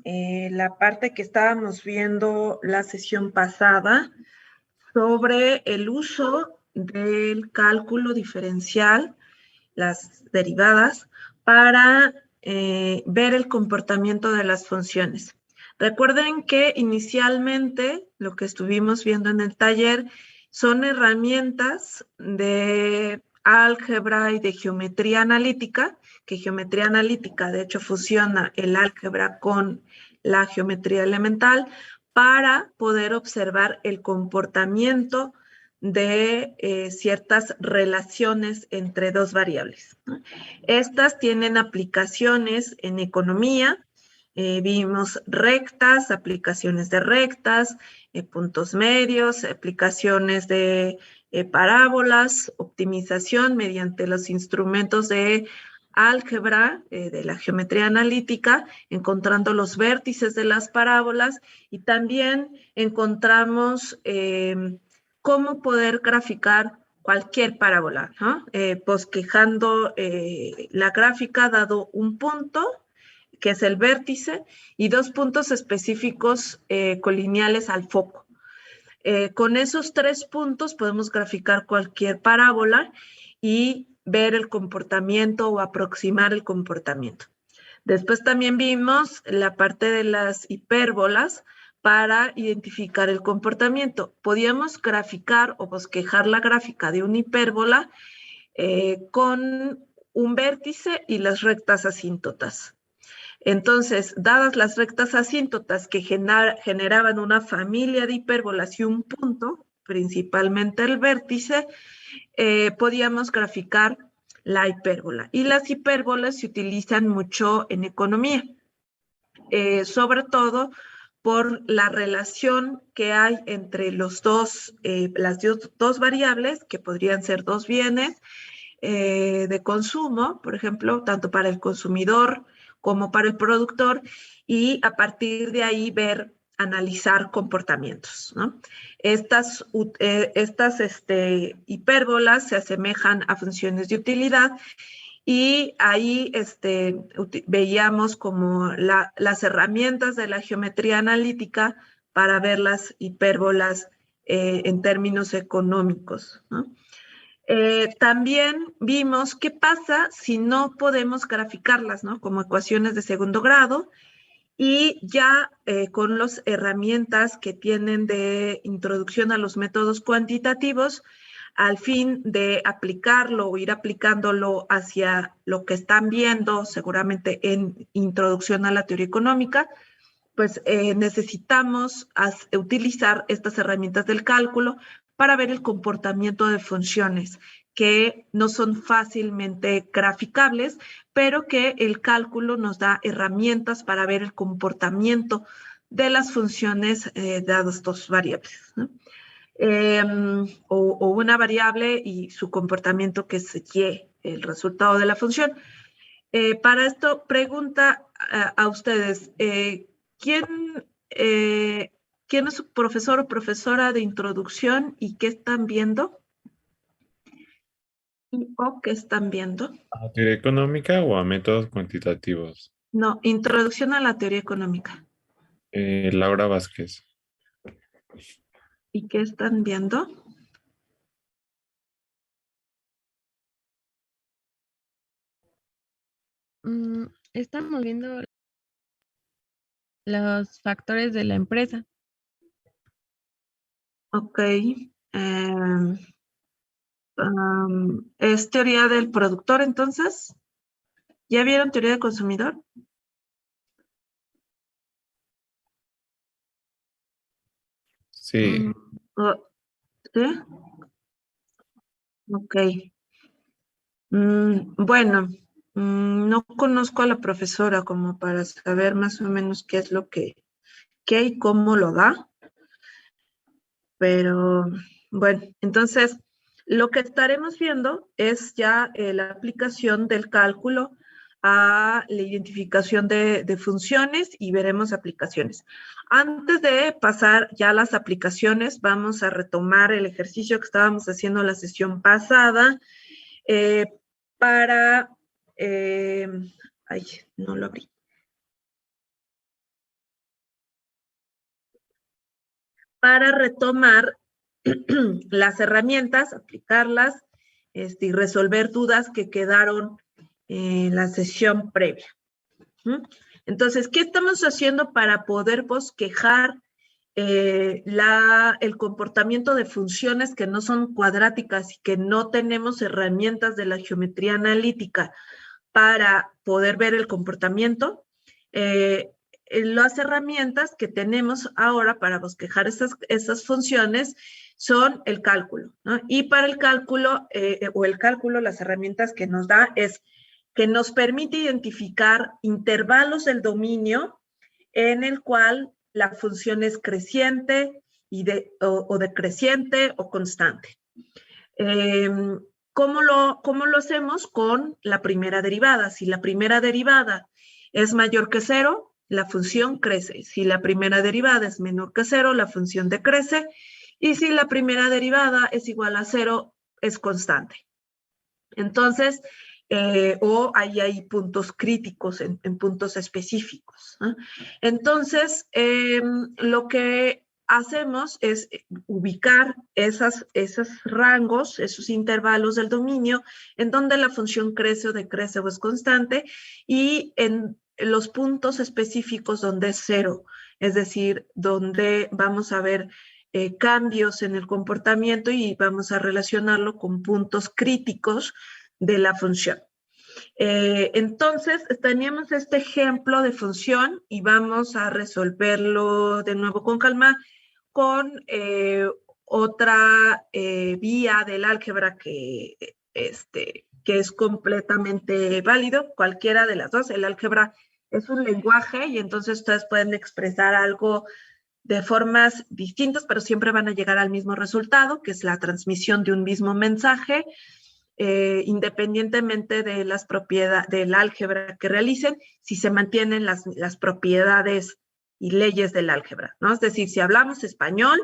la parte que estábamos viendo la sesión pasada sobre el uso del cálculo diferencial, las derivadas, para ver el comportamiento de las funciones. Recuerden que inicialmente lo que estuvimos viendo en el taller son herramientas de álgebra y de geometría analítica, que geometría analítica de hecho fusiona el álgebra con la geometría elemental para poder observar el comportamiento de ciertas relaciones entre dos variables, ¿no? Estas tienen aplicaciones en economía, vimos rectas, aplicaciones de rectas, puntos medios, aplicaciones de parábolas, optimización mediante los instrumentos de álgebra, de la geometría analítica, encontrando los vértices de las parábolas y también encontramos cómo poder graficar cualquier parábola, ¿no? Bosquejando la gráfica dado un punto, que es el vértice, y dos puntos específicos colineales al foco. Con esos 3 puntos podemos graficar cualquier parábola y ver el comportamiento o aproximar el comportamiento. Después también vimos la parte de las hipérbolas para identificar el comportamiento. Podíamos graficar o bosquejar la gráfica de una hipérbola con un vértice y las rectas asíntotas. Entonces, dadas las rectas asíntotas que generaban una familia de hipérbolas y un punto, principalmente el vértice, podíamos graficar la hipérbola. Y las hipérbolas se utilizan mucho en economía, sobre todo por la relación que hay entre las dos variables, que podrían ser dos bienes de consumo, por ejemplo, tanto para el consumidor como para el productor, y a partir de ahí analizar comportamientos, ¿no? Estas hipérbolas se asemejan a funciones de utilidad y ahí veíamos como las herramientas de la geometría analítica para ver las hipérbolas en términos económicos, ¿no? También vimos qué pasa si no podemos graficarlas, ¿no? Como ecuaciones de segundo grado, y ya con las herramientas que tienen de introducción a los métodos cuantitativos, al fin de aplicarlo o ir aplicándolo hacia lo que están viendo seguramente en introducción a la teoría económica, pues necesitamos utilizar estas herramientas del cálculo para ver el comportamiento de funciones que no son fácilmente graficables, pero que el cálculo nos da herramientas para ver el comportamiento de las funciones dadas dos variables, ¿no? O una variable y su comportamiento, que es Y, el resultado de la función. Para esto, pregunta a ustedes, ¿quién, eh, ¿quién es su profesor o profesora de introducción y qué están viendo? ¿O qué están viendo? ¿A teoría económica o a métodos cuantitativos? No, introducción a la teoría económica. Laura Vázquez. ¿Y qué están viendo? Estamos viendo los factores de la empresa. Ok. ¿Es teoría del productor entonces? ¿Ya vieron teoría del consumidor? Sí. ¿Sí? Ok. Bueno, no conozco a la profesora como para saber más o menos qué es lo que y cómo lo da, pero bueno, entonces lo que estaremos viendo es ya la aplicación del cálculo a la identificación de funciones y veremos aplicaciones. Antes de pasar ya a las aplicaciones, vamos a retomar el ejercicio que estábamos haciendo la sesión pasada para... ay, no lo abrí. para retomar las herramientas, aplicarlas y resolver dudas que quedaron en la sesión previa. Entonces, ¿qué estamos haciendo para poder bosquejar el comportamiento de funciones que no son cuadráticas y que no tenemos herramientas de la geometría analítica para poder ver el comportamiento? Las herramientas que tenemos ahora para bosquejar esas funciones son el cálculo, ¿no? Y para el cálculo, las herramientas que nos da es que nos permite identificar intervalos del dominio en el cual la función es creciente o decreciente o constante. ¿Cómo lo hacemos? Con la primera derivada. Si la primera derivada es mayor que 0, la función crece. Si la primera derivada es menor que 0, la función decrece. Y si la primera derivada es igual a 0, es constante. Entonces, o ahí hay puntos críticos en puntos específicos, ¿no? Entonces, lo que hacemos es ubicar esos rangos, esos intervalos del dominio, en donde la función crece o decrece o es constante, y en los puntos específicos donde es 0, es decir, donde vamos a ver cambios en el comportamiento y vamos a relacionarlo con puntos críticos de la función. Entonces, teníamos este ejemplo de función y vamos a resolverlo de nuevo con calma con otra vía del álgebra que es completamente válido, cualquiera de las dos. El álgebra es un lenguaje y entonces ustedes pueden expresar algo de formas distintas, pero siempre van a llegar al mismo resultado, que es la transmisión de un mismo mensaje, independientemente de las propiedades del álgebra que realicen, si se mantienen las propiedades y leyes del álgebra, ¿no? Es decir, si hablamos español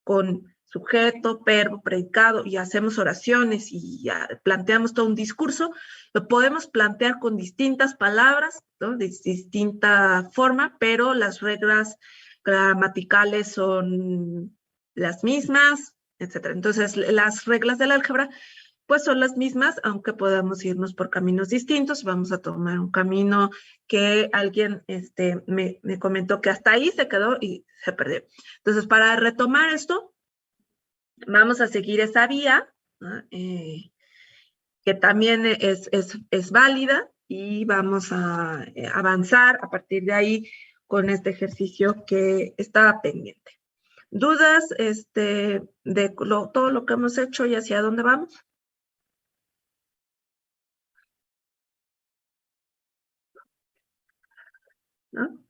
con sujeto, verbo, predicado y hacemos oraciones y planteamos todo un discurso, lo podemos plantear con distintas palabras, ¿no? De distinta forma, pero las reglas gramaticales son las mismas, etc. Entonces, las reglas del álgebra pues son las mismas, aunque podamos irnos por caminos distintos. Vamos a tomar un camino que alguien me comentó que hasta ahí se quedó y se perdió. Entonces, para retomar esto, vamos a seguir esa vía, ¿no? Que también es válida, y vamos a avanzar a partir de ahí con este ejercicio que estaba pendiente. ¿Dudas de todo lo que hemos hecho y hacia dónde vamos? ¿No?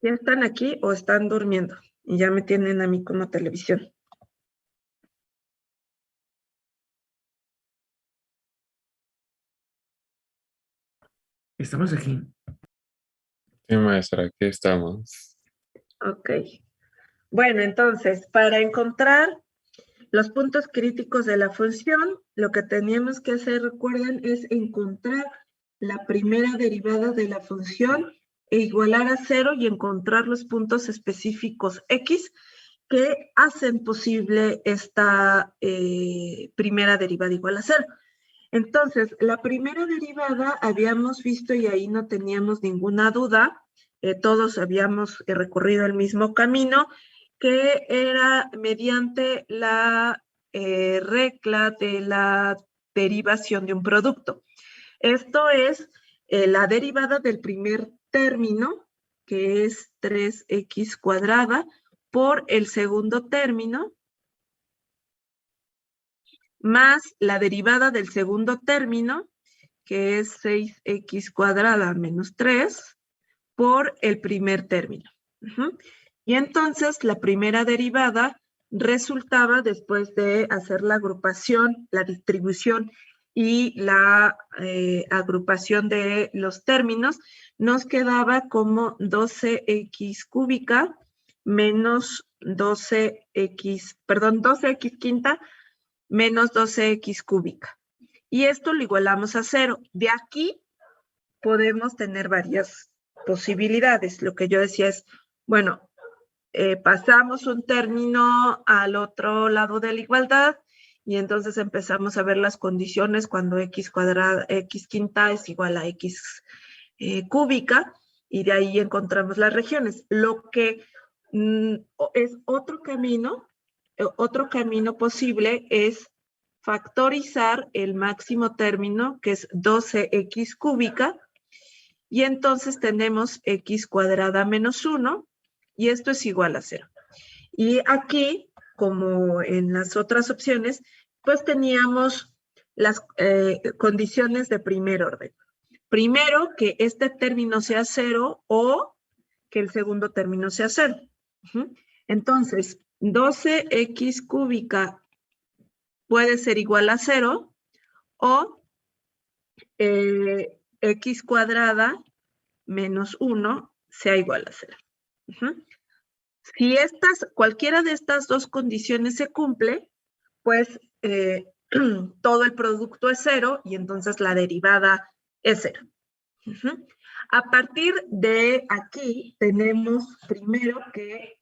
¿Ya están aquí o están durmiendo? Y ya me tienen a mí como televisión. Estamos aquí. Sí, maestra, aquí estamos. Ok. Bueno, entonces, para encontrar los puntos críticos de la función, lo que teníamos que hacer, recuerden, es encontrar la primera derivada de la función e igualar a 0 y encontrar los puntos específicos X que hacen posible esta primera derivada igual a 0. Entonces, la primera derivada habíamos visto, y ahí no teníamos ninguna duda, todos habíamos recorrido el mismo camino, que era mediante la regla de la derivación de un producto. Esto es la derivada del primer término, que es 3x cuadrada, por el segundo término, más la derivada del segundo término, que es 6x cuadrada menos 3, por el primer término. Y entonces la primera derivada resultaba, después de hacer la agrupación, la distribución y la agrupación de los términos, nos quedaba como 12x cúbica menos 12x quinta menos 12x cúbica. Y esto lo igualamos a 0. De aquí podemos tener varias posibilidades. Lo que yo decía es, bueno, pasamos un término al otro lado de la igualdad y entonces empezamos a ver las condiciones cuando x quinta es igual a x cúbica, y de ahí encontramos las regiones. Lo que es otro camino posible es factorizar el máximo término, que es 12x cúbica, y entonces tenemos x cuadrada menos 1, y esto es igual a 0. Y aquí, como en las otras opciones, pues teníamos las condiciones de primer orden. Primero, que este término sea 0 o que el segundo término sea 0. Entonces, 12x cúbica puede ser igual a 0 o x cuadrada menos 1 sea igual a 0. Si cualquiera de estas dos condiciones se cumple, pues todo el producto es 0 y entonces la derivada es 0. A partir de aquí tenemos primero que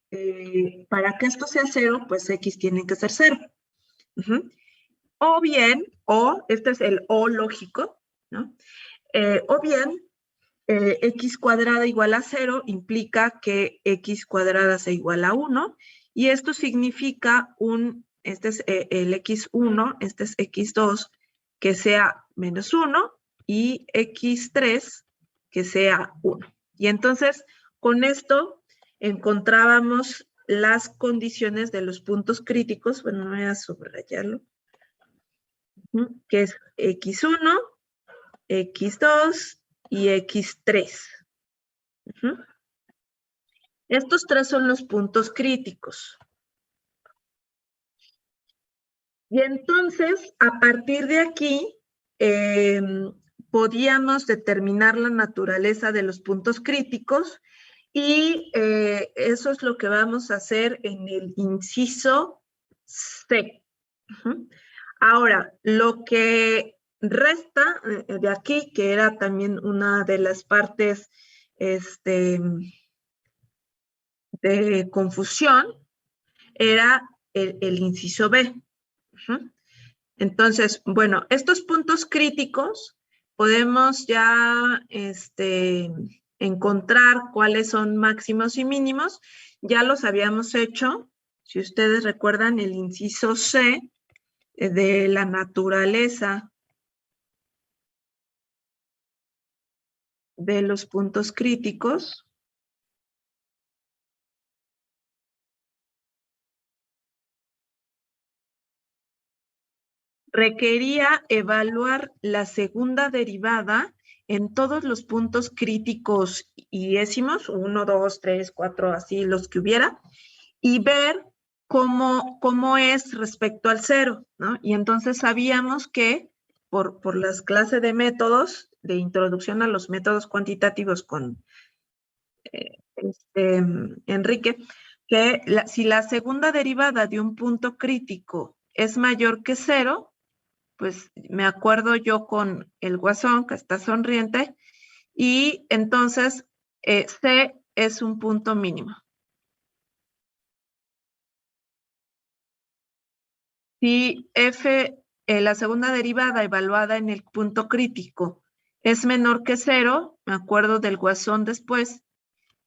para que esto sea 0, pues x tiene que ser 0. O bien, este es el o lógico, ¿no? O bien, x cuadrada igual a 0 implica que x cuadrada sea igual a 1, y esto significa este es el x1, este es x2, que sea menos 1, y x3, que sea 1. Y entonces, con esto, encontrábamos las condiciones de los puntos críticos. Bueno, voy a subrayarlo, que es x1, x2 y x3. Estos tres son los puntos críticos. Y entonces, a partir de aquí, podíamos determinar la naturaleza de los puntos críticos, y eso es lo que vamos a hacer en el inciso C. Ahora, lo que resta de aquí, que era también una de las partes de confusión, era el inciso B. Entonces, bueno, estos puntos críticos podemos ya encontrar cuáles son máximos y mínimos. Ya los habíamos hecho, si ustedes recuerdan, el inciso C de la naturaleza de los puntos críticos. Requería evaluar la segunda derivada en todos los puntos críticos y décimos, 1, 2, 3, 4, así los que hubiera, y ver cómo es respecto al 0, ¿no? Y entonces sabíamos que por las clases de métodos, de introducción a los métodos cuantitativos con Enrique, que si la segunda derivada de un punto crítico es mayor que 0, pues me acuerdo yo con el guasón que está sonriente, y entonces C es un punto mínimo. Si F, la segunda derivada evaluada en el punto crítico, es menor que 0, me acuerdo del guasón después,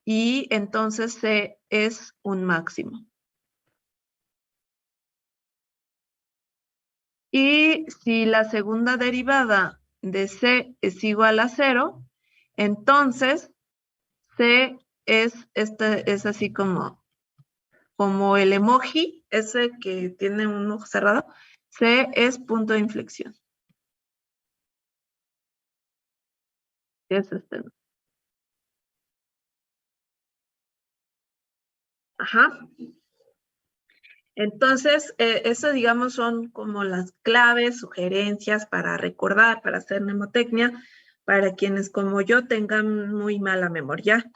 y entonces C es un máximo. Y si la segunda derivada de C es igual a 0, entonces C es así como el emoji, ese que tiene un ojo cerrado. C es punto de inflexión. Es este. Ajá. Entonces, eso, digamos, son como las claves, sugerencias para recordar, para hacer mnemotecnia, para quienes como yo tengan muy mala memoria.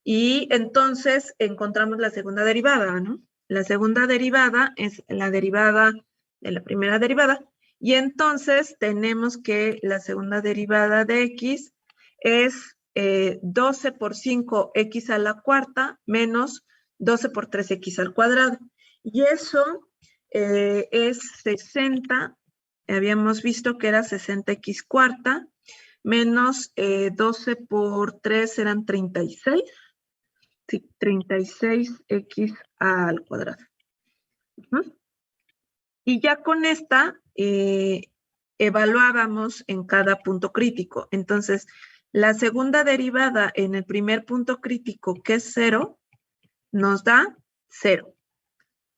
Y entonces encontramos la segunda derivada, ¿no? La segunda derivada es la derivada de la primera derivada, y entonces tenemos que la segunda derivada de x es 12 por 5 x a la cuarta menos 12 por 3x al cuadrado. Y eso es 60, habíamos visto que era 60x cuarta, menos 12 por 3 eran 36. Sí, 36x al cuadrado. Y ya con esta evaluábamos en cada punto crítico. Entonces, la segunda derivada en el primer punto crítico, que es 0, nos da 0.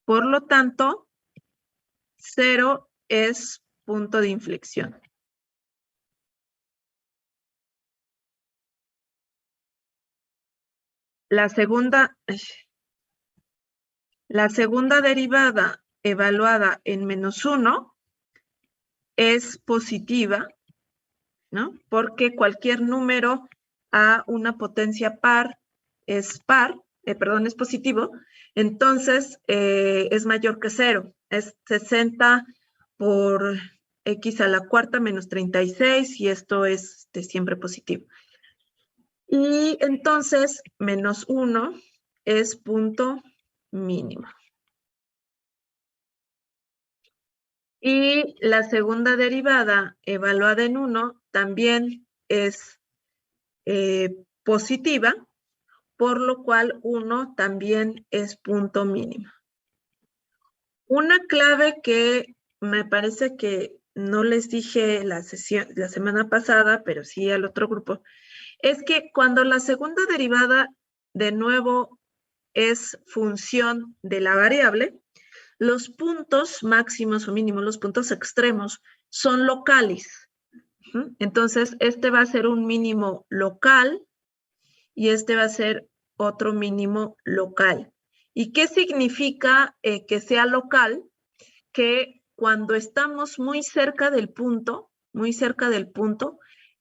Por lo tanto, 0 es punto de inflexión. La segunda derivada evaluada en -1 es positiva, ¿no? Porque cualquier número a una potencia par es positivo, entonces es mayor que 0. Es 60 por x a la cuarta menos 36 y esto es siempre positivo. Y entonces -1 es punto mínimo. Y la segunda derivada evaluada en 1 también es positiva, por lo cual 1 también es punto mínimo. Una clave que me parece que no les dije la semana pasada, pero sí al otro grupo, es que cuando la segunda derivada de nuevo es función de la variable, los puntos máximos o mínimos, los puntos extremos, son locales. Entonces, este va a ser un mínimo local y este va a ser otro mínimo local. ¿Y qué significa que sea local? Que cuando estamos muy cerca del punto,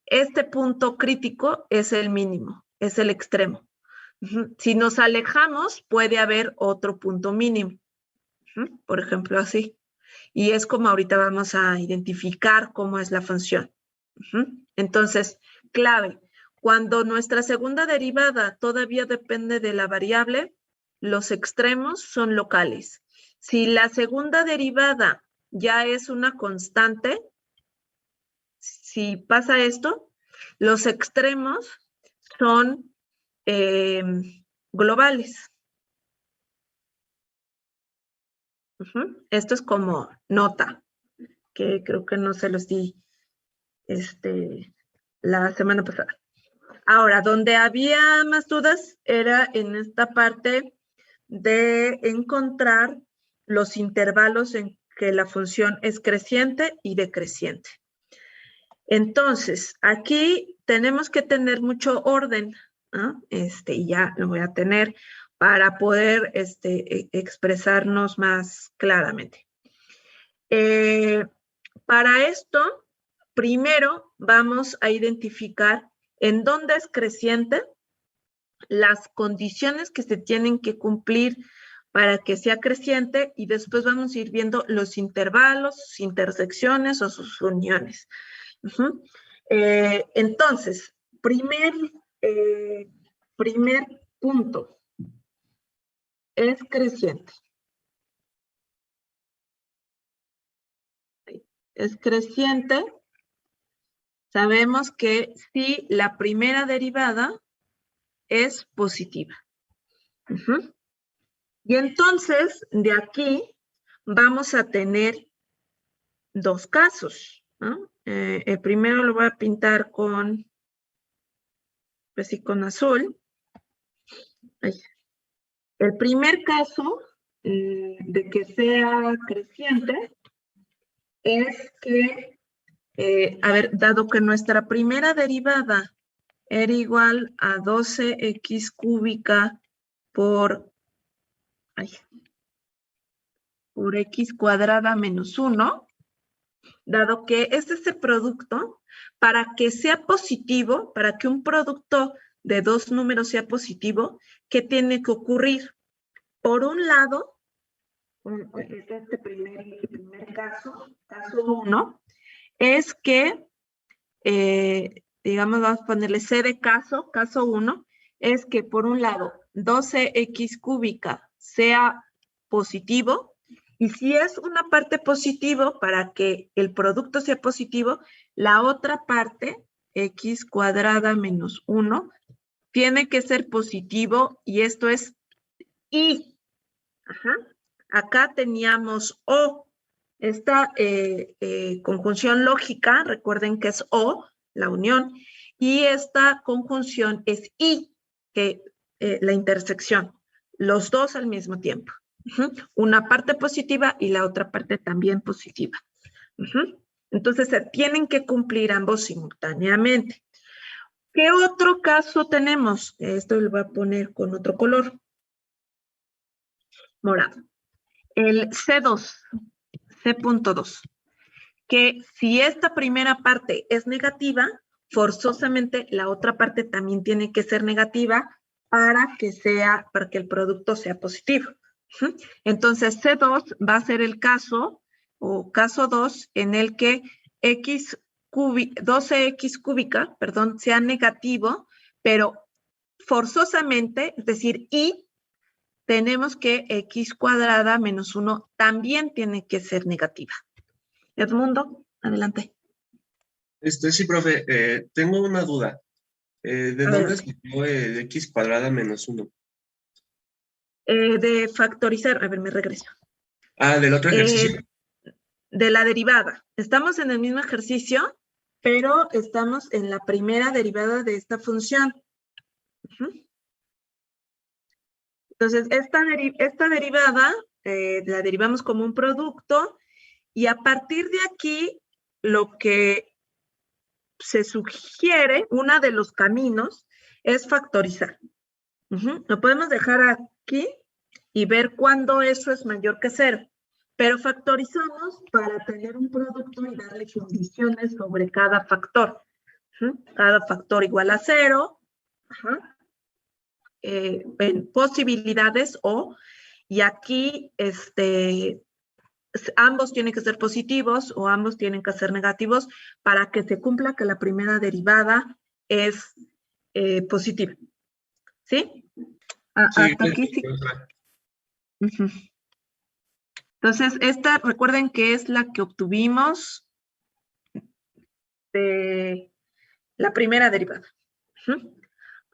este punto crítico es el mínimo, es el extremo. Si nos alejamos, puede haber otro punto mínimo. Por ejemplo, así. Y es como ahorita vamos a identificar cómo es la función. Entonces, clave, cuando nuestra segunda derivada todavía depende de la variable, los extremos son locales. Si la segunda derivada ya es una constante, si pasa esto, los extremos son globales. Esto es como nota, que creo que no se los di la semana pasada. Ahora, donde había más dudas era en esta parte de encontrar los intervalos en que la función es creciente y decreciente. Entonces, aquí tenemos que tener mucho orden, ¿no? Y ya lo voy a tener para poder expresarnos más claramente. Para esto, primero vamos a identificar en dónde es creciente, las condiciones que se tienen que cumplir para que sea creciente y después vamos a ir viendo los intervalos, sus intersecciones o sus uniones. Entonces, primer punto, es creciente. Es creciente. Sabemos que si la primera derivada es positiva. Y entonces, de aquí vamos a tener dos casos, ¿no? El primero lo voy a pintar con, pues sí, con azul. El primer caso de que sea creciente es que, dado que nuestra primera derivada era igual a 12x cúbica por x cuadrada menos 1, dado que es ese producto, para que sea positivo, para que un producto de dos números sea positivo, ¿qué tiene que ocurrir? Por un lado, este primer caso 1, es que, digamos, vamos a ponerle C de caso 1, es que por un lado, 12x cúbica sea positivo, y si es una parte positivo, para que el producto sea positivo, la otra parte, x cuadrada menos 1, tiene que ser positivo, y esto es y. Ajá. Acá teníamos o. Esta conjunción lógica, recuerden que es o, la unión, y esta conjunción es y, que la intersección, los dos al mismo tiempo. Una parte positiva y la otra parte también positiva. Entonces se tienen que cumplir ambos simultáneamente. ¿Qué otro caso tenemos? Esto lo voy a poner con otro color. Morado. El C2, C.2. Que si esta primera parte es negativa, forzosamente la otra parte también tiene que ser negativa para que el producto sea positivo. Entonces, C2 va a ser el caso, o caso 2, en el que 12x cúbica, sea negativo, pero forzosamente, es decir, y tenemos que x cuadrada menos 1 también tiene que ser negativa. Edmundo, adelante. Sí, profe, tengo una duda. ¿De dónde salió el x cuadrada menos 1? De factorizar, a ver, me regreso. Del otro ejercicio. De la derivada. Estamos en el mismo ejercicio, pero estamos en la primera derivada de esta función. Entonces, esta derivada la derivamos como un producto, y a partir de aquí, lo que se sugiere, uno de los caminos, es factorizar. Lo podemos dejar aquí y ver cuándo eso es mayor que 0. Pero factorizamos para tener un producto y darle condiciones sobre cada factor. Cada factor igual a 0. En posibilidades o, y aquí ambos tienen que ser positivos o ambos tienen que ser negativos para que se cumpla que la primera derivada es positiva. ¿Sí? Sí, hasta aquí sí. Entonces, esta, recuerden que es la que obtuvimos de la primera derivada.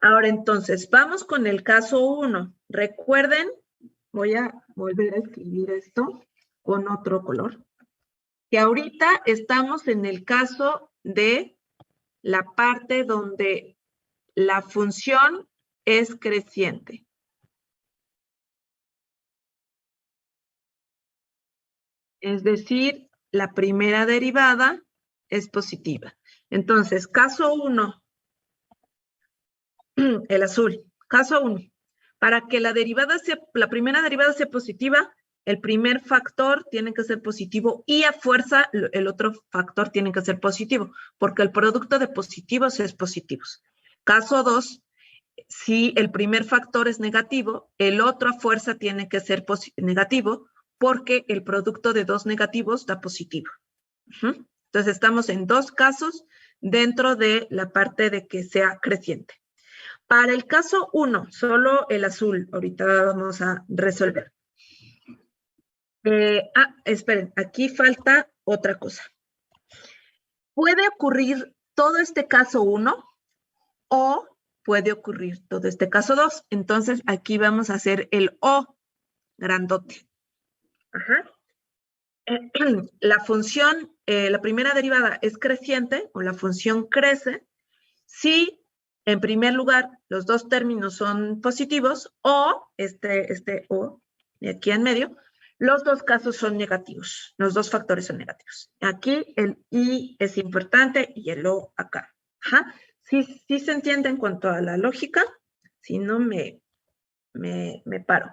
Ahora, entonces, vamos con el caso 1. Recuerden, voy a volver a escribir esto con otro color, que ahorita estamos en el caso de la parte donde la función es creciente. Es decir, la primera derivada es positiva. Entonces, caso 1, el azul. Caso 1, para que la primera derivada sea positiva, el primer factor tiene que ser positivo y a fuerza el otro factor tiene que ser positivo, porque el producto de positivos es positivos. Caso 2, si el primer factor es negativo, el otro a fuerza tiene que ser negativo, porque el producto de dos negativos da positivo. Entonces estamos en dos casos dentro de la parte de que sea creciente. Para el caso 1, solo el azul, ahorita vamos a resolver. Esperen, aquí falta otra cosa. Puede ocurrir todo este caso 1 o puede ocurrir todo este caso 2. Entonces, aquí vamos a hacer el O grandote. La función, la primera derivada es creciente, o la función crece, si en primer lugar los dos términos son positivos, o este O de aquí en medio, los dos casos son negativos, los dos factores son negativos. Aquí el I es importante y el O acá. Sí se entiende en cuanto a la lógica, si no me paro.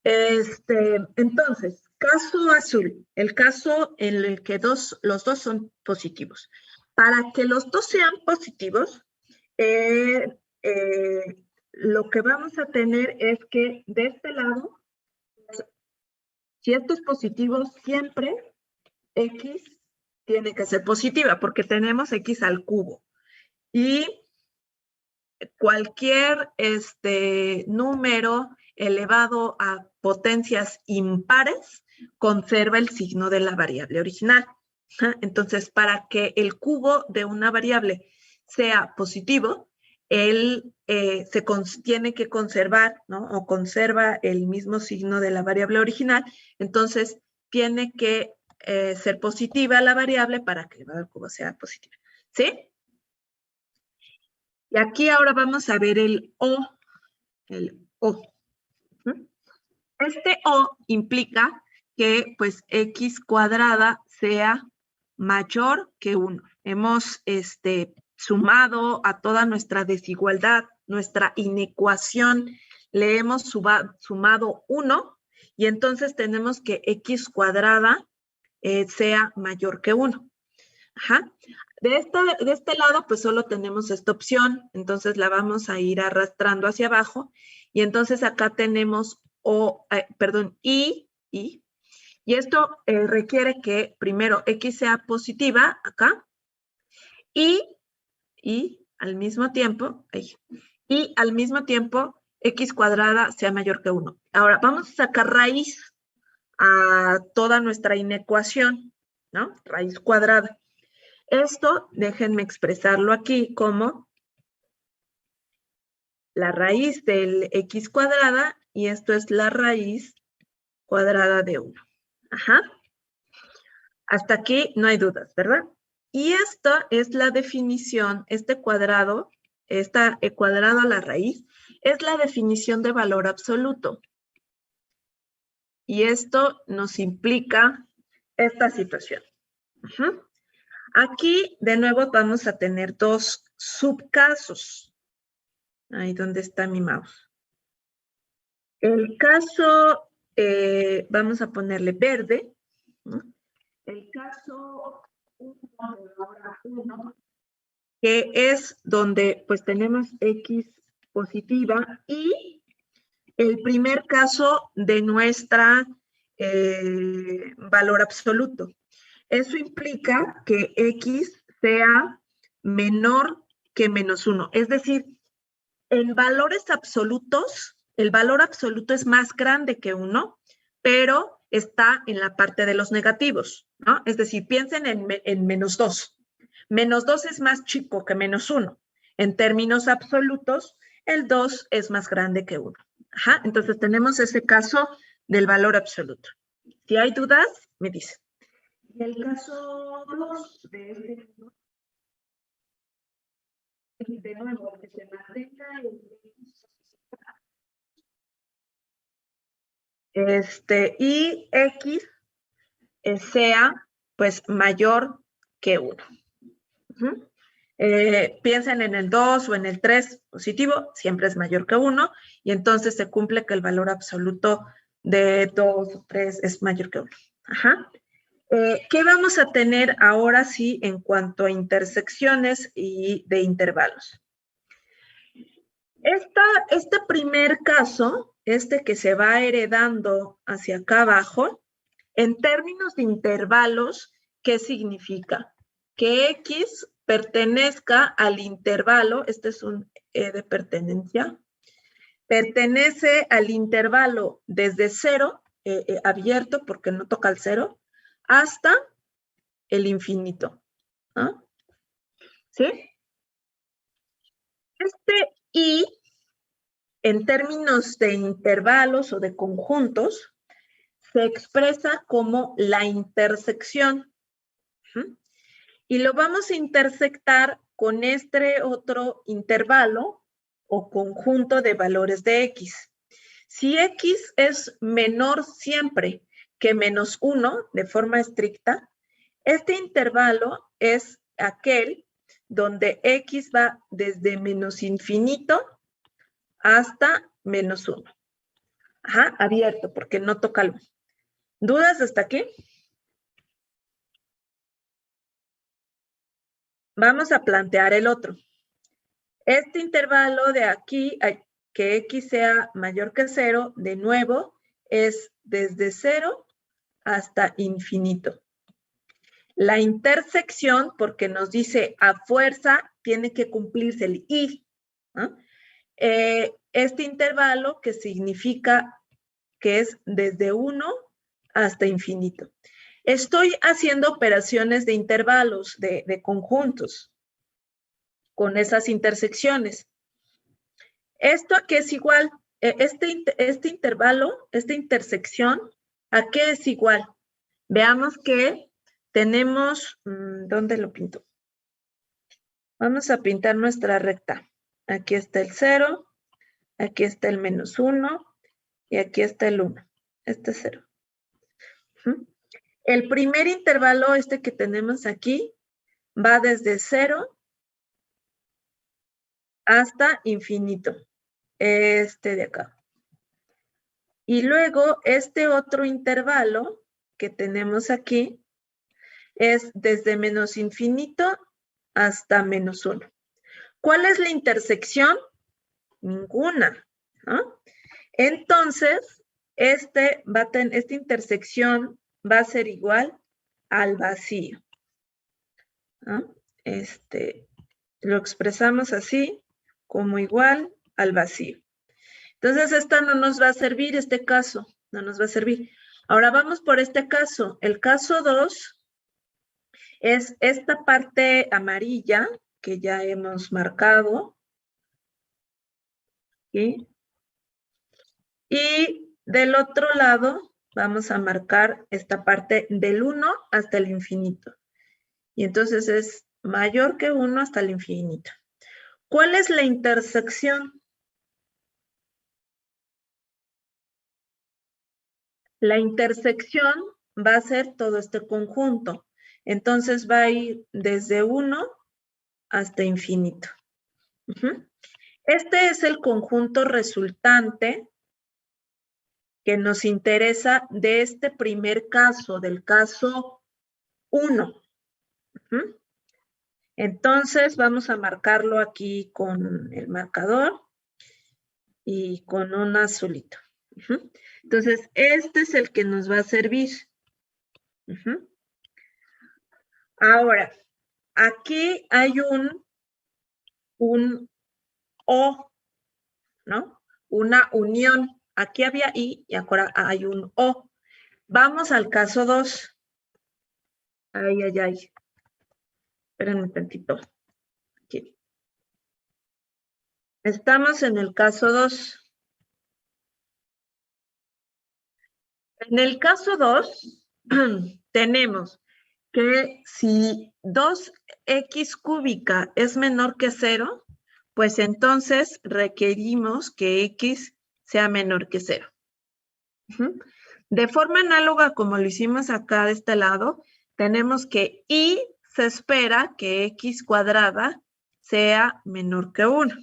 Entonces, caso azul, el caso en el que los dos son positivos. Para que los dos sean positivos, lo que vamos a tener es que de este lado, si esto es positivo, siempre X tiene que ser positiva, porque tenemos X al cubo. Y cualquier número elevado a potencias impares conserva el signo de la variable original. Entonces, para que el cubo de una variable sea positivo, él tiene que conservar, ¿no? O conserva el mismo signo de la variable original. Entonces, tiene que ser positiva la variable para que el cubo sea positiva. ¿Sí? Y aquí ahora vamos a ver el O. El O. Este O implica que pues x cuadrada sea mayor que 1. Hemos sumado a toda nuestra desigualdad, nuestra inecuación, le hemos sumado 1 y entonces tenemos que x cuadrada sea mayor que 1. Ajá. De este lado, pues solo tenemos esta opción, entonces la vamos a ir arrastrando hacia abajo y entonces acá tenemos I, y esto requiere que primero x sea positiva acá y al mismo tiempo, x cuadrada sea mayor que 1. Ahora, vamos a sacar raíz a toda nuestra inecuación, ¿no? Raíz cuadrada. Esto, déjenme expresarlo aquí como la raíz del x cuadrada y esto es la raíz cuadrada de 1. Ajá. Hasta aquí no hay dudas, ¿verdad? Y esta es la definición, cuadrado a la raíz, es la definición de valor absoluto. Y esto nos implica esta situación. Ajá. Aquí, de nuevo, vamos a tener dos subcasos. Ahí donde está mi mouse. El caso, vamos a ponerle verde. ¿No? El caso 1, que es donde pues tenemos x positiva y el primer caso de nuestra valor absoluto. Eso implica que x sea menor que -1. Es decir, en valores absolutos, el valor absoluto es más grande que 1, pero está en la parte de los negativos, ¿no? Es decir, piensen en -2. -2 es más chico que -1. En términos absolutos, el 2 es más grande que 1. Ajá, entonces tenemos ese caso del valor absoluto. Si hay dudas, me dicen. Y el caso 2 de nuevo, que se mantenga y x sea pues mayor que 1. Piensen en el 2 o en el 3 positivo, siempre es mayor que 1 y entonces se cumple que el valor absoluto de 2 o 3 es mayor que 1. Ajá. ¿Qué vamos a tener ahora sí en cuanto a intersecciones y de intervalos? Este primer caso, que se va heredando hacia acá abajo, en términos de intervalos, ¿qué significa? Que x pertenezca al intervalo, este es un E de pertenencia, pertenece al intervalo desde 0, abierto porque no toca el 0, hasta el infinito. ¿Ah? ¿Sí? Y en términos de intervalos o de conjuntos, se expresa como la intersección. Y lo vamos a intersectar con este otro intervalo o conjunto de valores de x. Si x es menor siempre que -1 de forma estricta, este intervalo es aquel donde x va desde -infinito hasta -1. Ajá, abierto, porque no toca algo. ¿Dudas hasta aquí? Vamos a plantear el otro. Este intervalo de aquí, que x sea mayor que 0, de nuevo, es desde 0 hasta infinito. La intersección, porque nos dice a fuerza, tiene que cumplirse el y. ¿no? Este intervalo que significa que es desde 1 hasta infinito. Estoy haciendo operaciones de intervalos, de conjuntos, con esas intersecciones. ¿Esto a qué es igual? Este intervalo, esta intersección, ¿a qué es igual? Veamos que tenemos, ¿dónde lo pinto? Vamos a pintar nuestra recta. Aquí está el 0, aquí está el -1 y aquí está el 1. Este es 0. El primer intervalo, este que tenemos aquí, va desde 0 hasta infinito. Este de acá. Y luego este otro intervalo que tenemos aquí es desde menos infinito hasta -1. ¿Cuál es la intersección? Ninguna, ¿no? Entonces, esta intersección va a ser igual al vacío, ¿no? Lo expresamos así, como igual al vacío. Entonces, esta no nos va a servir, este caso, no nos va a servir. Ahora vamos por este caso. El caso 2 es esta parte amarilla que ya hemos marcado. ¿Sí? Y del otro lado vamos a marcar esta parte del 1 hasta el infinito. Y entonces es mayor que 1 hasta el infinito. ¿Cuál es la intersección? La intersección va a ser todo este conjunto. Entonces va a ir desde 1 hasta infinito. Este es el conjunto resultante que nos interesa de este primer caso, del caso 1. Entonces vamos a marcarlo aquí con el marcador y con un azulito. Entonces, este es el que nos va a servir. Ahora, aquí hay un O, ¿no? Una unión. Aquí había I y ahora hay un O. Vamos al caso 2. Ay. Espérenme tantito. Aquí. Estamos en el caso 2. En el caso 2, tenemos que si 2x cúbica es menor que 0, pues entonces requerimos que x sea menor que 0. De forma análoga como lo hicimos acá de este lado, tenemos que y se espera que x cuadrada sea menor que 1.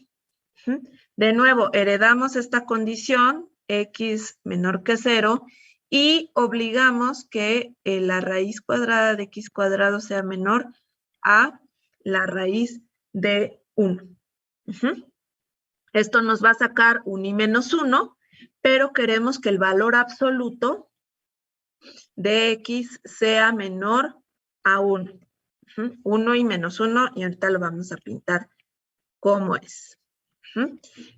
De nuevo, heredamos esta condición, x menor que 0, y obligamos que la raíz cuadrada de x cuadrado sea menor a la raíz de 1. Esto nos va a sacar un y menos 1, pero queremos que el valor absoluto de x sea menor a 1. 1 y menos 1, y ahorita lo vamos a pintar cómo es.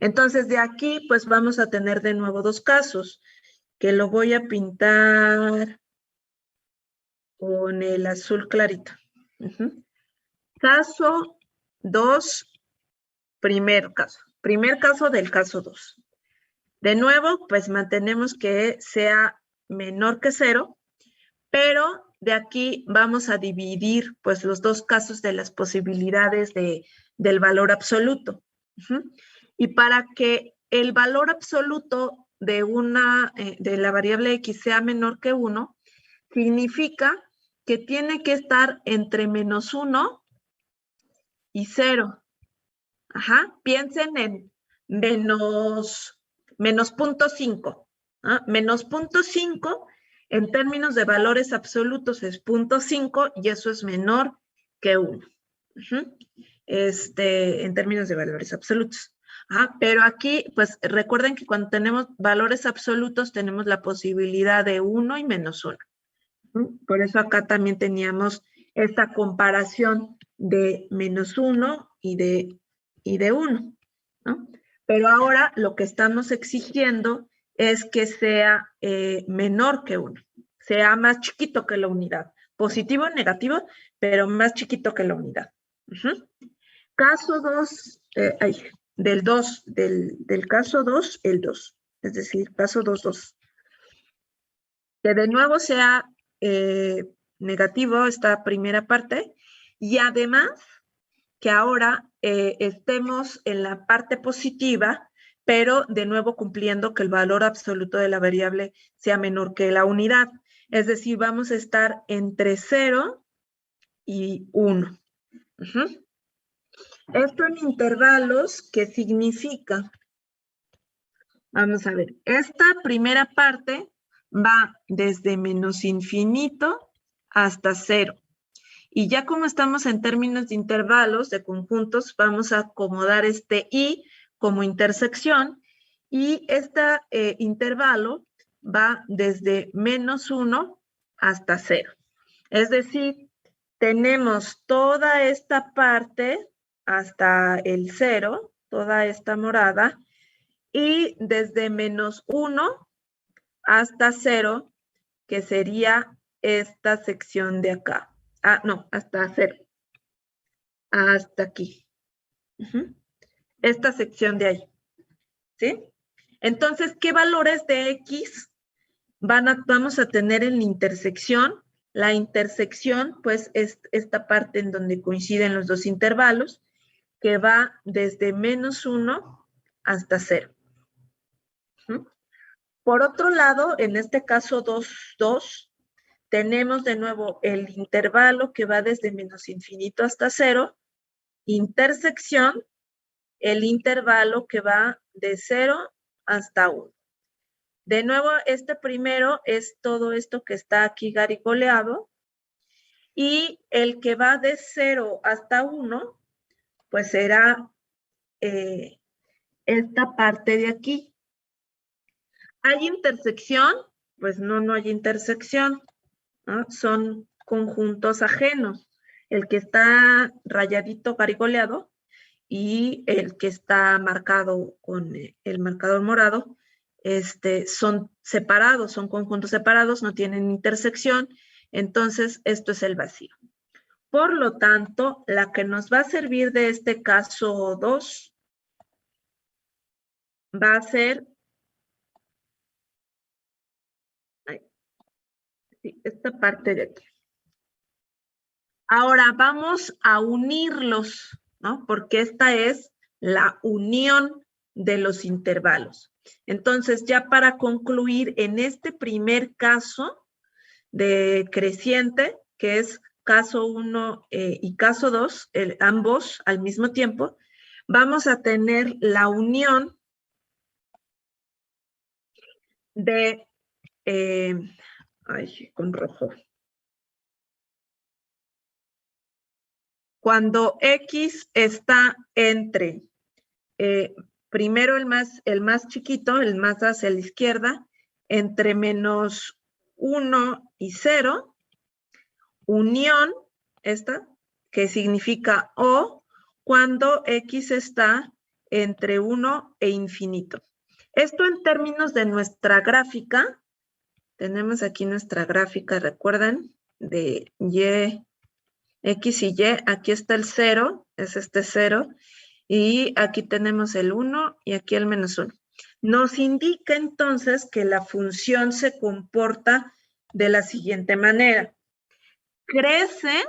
Entonces, de aquí, pues vamos a tener de nuevo dos casos, que lo voy a pintar con el azul clarito. Caso 2, primer caso. Primer caso del caso 2. De nuevo, pues mantenemos que sea menor que 0, pero de aquí vamos a dividir pues los dos casos de las posibilidades del valor absoluto. Y para que el valor absoluto de la variable x sea menor que 1, significa que tiene que estar entre menos 1 y 0. Piensen en menos 0.5. Menos 0.5 en términos de valores absolutos es 0.5 y eso es menor que 1. En términos de valores absolutos. Pero aquí, pues recuerden que cuando tenemos valores absolutos tenemos la posibilidad de 1 y menos 1. Por eso acá también teníamos esta comparación de menos 1 y de 1. Pero ahora lo que estamos exigiendo es que sea menor que 1, sea más chiquito que la unidad. Positivo o negativo, pero más chiquito que la unidad. Caso 2, del caso 2, el 2. Es decir, caso 2, 2. Que de nuevo sea negativo esta primera parte y además que ahora estemos en la parte positiva, pero de nuevo cumpliendo que el valor absoluto de la variable sea menor que la unidad. Es decir, vamos a estar entre 0 y 1. Esto en intervalos, ¿qué significa? Vamos a ver, esta primera parte va desde menos infinito hasta 0. Y ya como estamos en términos de intervalos, de conjuntos, vamos a acomodar este i como intersección y este intervalo va desde menos 1 hasta 0. Es decir, tenemos toda esta parte hasta el 0, toda esta morada, y desde menos 1 hasta 0, que sería esta sección de acá. No, hasta 0. Hasta aquí. Esta sección de ahí. ¿Sí? Entonces, ¿qué valores de X vamos a tener en la intersección? La intersección, pues, es esta parte en donde coinciden los dos intervalos, que va desde menos 1 hasta 0. Por otro lado, en este caso 2, 2, tenemos de nuevo el intervalo que va desde menos infinito hasta 0, intersección, el intervalo que va de 0 hasta 1. De nuevo, este primero es todo esto que está aquí garigoleado, y el que va de 0 hasta 1, pues será esta parte de aquí. ¿Hay intersección? Pues no hay intersección, ¿no? Son conjuntos ajenos. El que está rayadito garigoleado y el que está marcado con el marcador morado, son separados, son conjuntos separados, no tienen intersección, entonces esto es el vacío. Por lo tanto, la que nos va a servir de este caso 2 va a ser esta parte de aquí. Ahora vamos a unirlos, ¿no? Porque esta es la unión de los intervalos. Entonces, ya para concluir, en este primer caso de creciente, que es caso 1 y caso 2, ambos al mismo tiempo, vamos a tener la unión de, con rojo. Cuando X está entre, primero el más chiquito, el más hacia la izquierda, entre menos 1 y 0, unión, esta, que significa O, cuando X está entre 1 e infinito. Esto en términos de nuestra gráfica, tenemos aquí nuestra gráfica, recuerden, de Y, X y Y, aquí está el 0, es este 0, y aquí tenemos el 1 y aquí el menos 1. Nos indica entonces que la función se comporta de la siguiente manera. Crece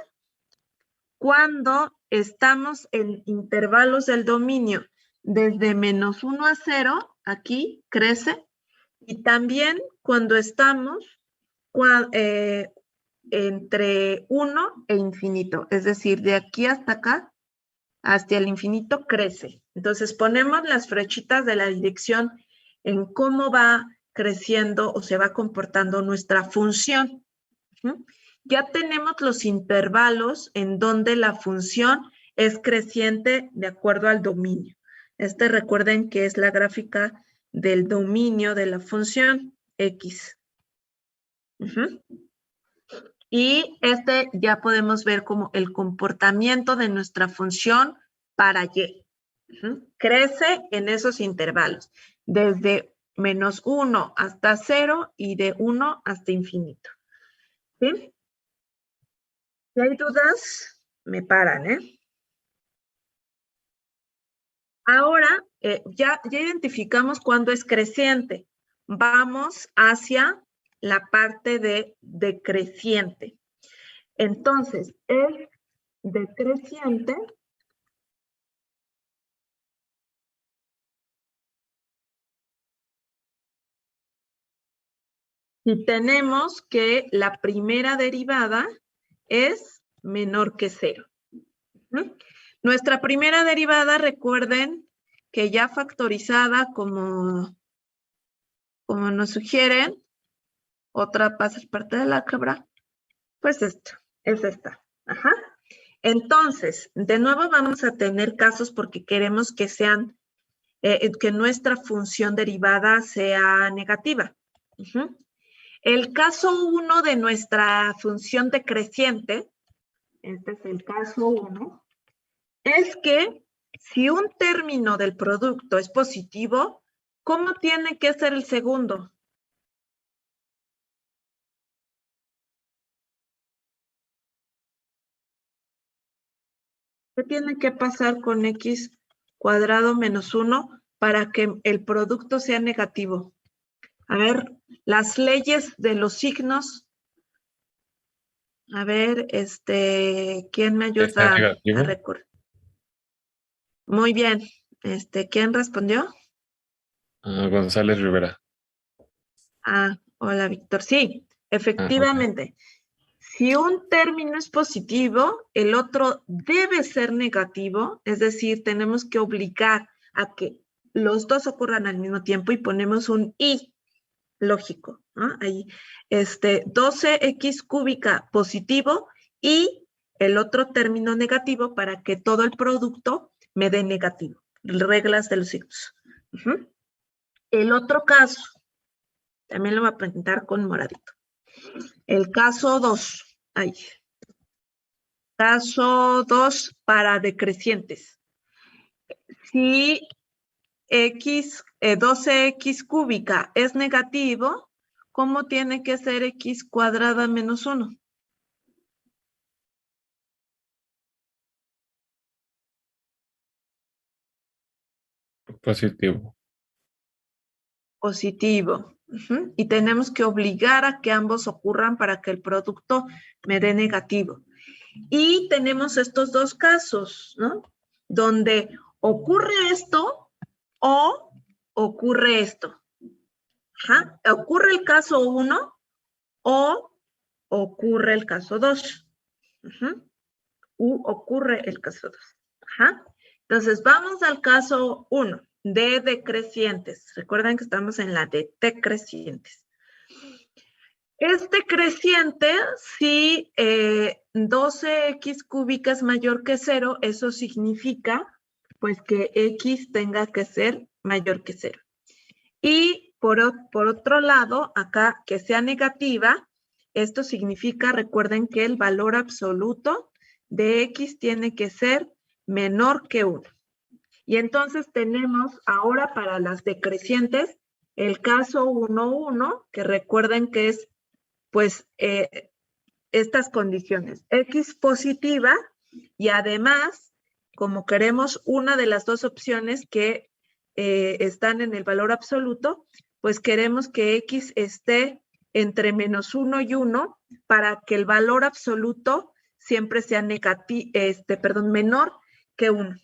cuando estamos en intervalos del dominio desde menos 1 a 0, aquí crece, y también cuando estamos entre 1 e infinito, es decir, de aquí hasta acá, hasta el infinito crece. Entonces ponemos las flechitas de la dirección en cómo va creciendo o se va comportando nuestra función. Ya tenemos los intervalos en donde la función es creciente de acuerdo al dominio. Recuerden que es la gráfica del dominio de la función X. Y ya podemos ver como el comportamiento de nuestra función para Y. Crece en esos intervalos, desde -1 hasta 0 y de 1 hasta infinito. ¿Sí? Si hay dudas, me paran, ¿eh? Ahora, ya identificamos cuándo es creciente. Vamos hacia la parte de decreciente. Entonces, el decreciente y tenemos que la primera derivada es menor que 0. Nuestra primera derivada, recuerden que ya factorizada como nos sugieren, otra pasa parte de la álgebra, pues esto, es esta. Ajá. Entonces, de nuevo vamos a tener casos porque queremos que sean, que nuestra función derivada sea negativa. El caso 1 de nuestra función decreciente, este es el caso 1, es que si un término del producto es positivo, ¿cómo tiene que ser el segundo? ¿Qué tiene que pasar con x cuadrado menos 1 para que el producto sea negativo? A ver, las leyes de los signos. A ver, ¿quién me ayuda a recordar? Muy bien. ¿Quién respondió? González Rivera. Hola, Víctor. Sí, efectivamente. Si un término es positivo, el otro debe ser negativo, es decir, tenemos que obligar a que los dos ocurran al mismo tiempo y ponemos un y lógico, ¿no? Ahí, 12x cúbica positivo y el otro término negativo para que todo el producto me dé negativo. Reglas de los signos. El otro caso, también lo voy a presentar con moradito. El caso 2. Caso 2 para decrecientes. Si 12x cúbica es negativo, ¿cómo tiene que ser x cuadrada menos 1? Positivo. Positivo. Y tenemos que obligar a que ambos ocurran para que el producto me dé negativo. Y tenemos estos dos casos, ¿no? Donde ocurre esto o ocurre esto. Ocurre el caso 1 o ocurre el caso 2. Ocurre el caso 2. Entonces, vamos al caso 1 de decrecientes. Recuerden que estamos en la de decrecientes. Este creciente, si 12x cúbica es mayor que 0, eso significa pues que x tenga que ser mayor que 0. Y por otro lado, acá que sea negativa, esto significa, recuerden que el valor absoluto de x tiene que ser menor que 1. Y entonces tenemos ahora para las decrecientes el caso 1,1, que recuerden que es pues estas condiciones. X positiva y además, como queremos una de las dos opciones que están en el valor absoluto, pues queremos que X esté entre -1 y 1 para que el valor absoluto siempre sea menor que 1.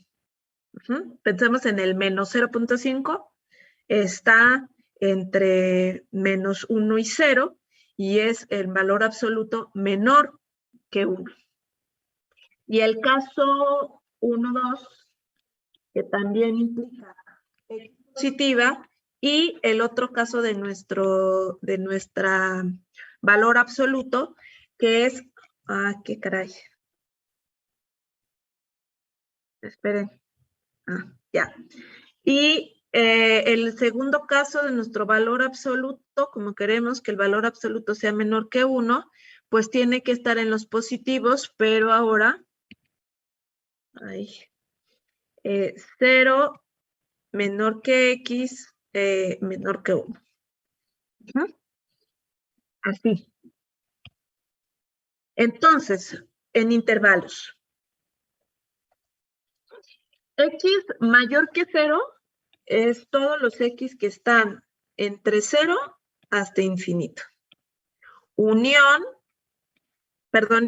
Pensemos en el menos 0.5, está entre -1 y 0 y es el valor absoluto menor que 1. Y el caso 1,2, que también implica X positiva, y el otro caso de nuestra valor absoluto, que es, qué caray. Esperen. Ya. Y el segundo caso de nuestro valor absoluto, como queremos que el valor absoluto sea menor que 1, pues tiene que estar en los positivos, pero ahora 0 menor que X menor que 1. Así. Entonces, en intervalos. X mayor que 0 es todos los X que están entre 0 hasta infinito.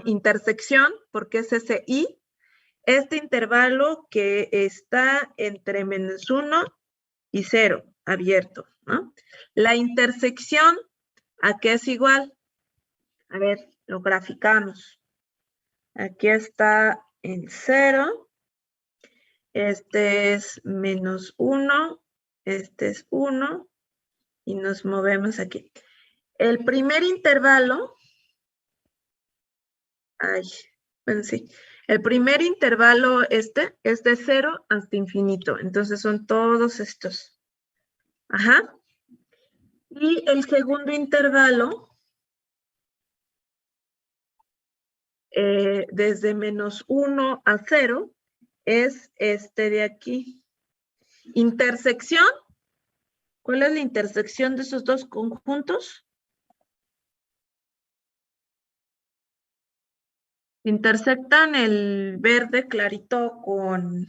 Intersección, porque es ese I, este intervalo que está entre -1 y 0, abierto, ¿no? La intersección, ¿a qué es igual? A ver, lo graficamos. Aquí está el 0. Este es -1. Este es 1. Y nos movemos aquí. El primer intervalo. El primer intervalo es de 0 hasta infinito. Entonces son todos estos. Ajá. Y el segundo intervalo, desde -1 a 0, es este de aquí. Intersección. ¿Cuál es la intersección de esos dos conjuntos? Intersectan el verde clarito con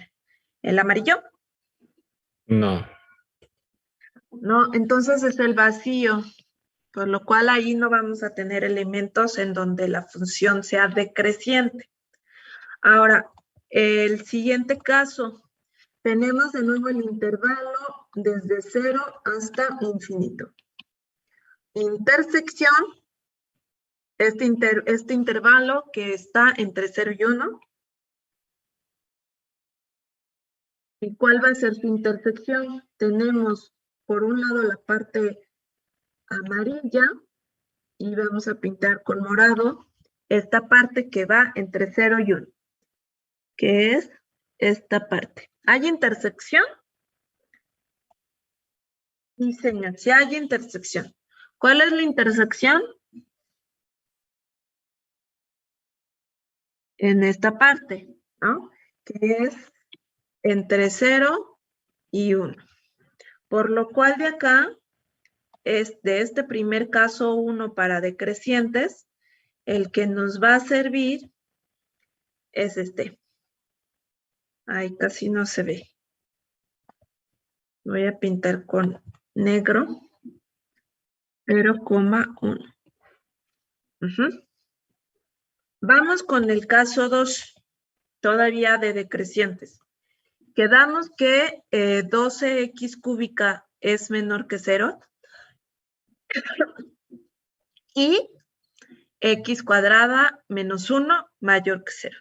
el amarillo. No. No, entonces es el vacío, por lo cual ahí no vamos a tener elementos en donde la función sea decreciente. Ahora, el siguiente caso, tenemos de nuevo el intervalo desde 0 hasta infinito. Intersección, este intervalo que está entre 0 y 1. ¿Y cuál va a ser su intersección? Tenemos por un lado la parte amarilla y vamos a pintar con morado esta parte que va entre 0 y 1, que es esta parte. ¿Hay intersección? Sí, señor, sí hay intersección. ¿Cuál es la intersección? En esta parte, ¿no? Que es entre 0 y 1. Por lo cual de acá, es de este primer caso 1 para decrecientes, el que nos va a servir es este. Ay, casi no se ve. Voy a pintar con negro. 0,1. Vamos con el caso 2, todavía de decrecientes. Quedamos que 12x cúbica es menor que 0 y x cuadrada menos 1 mayor que 0.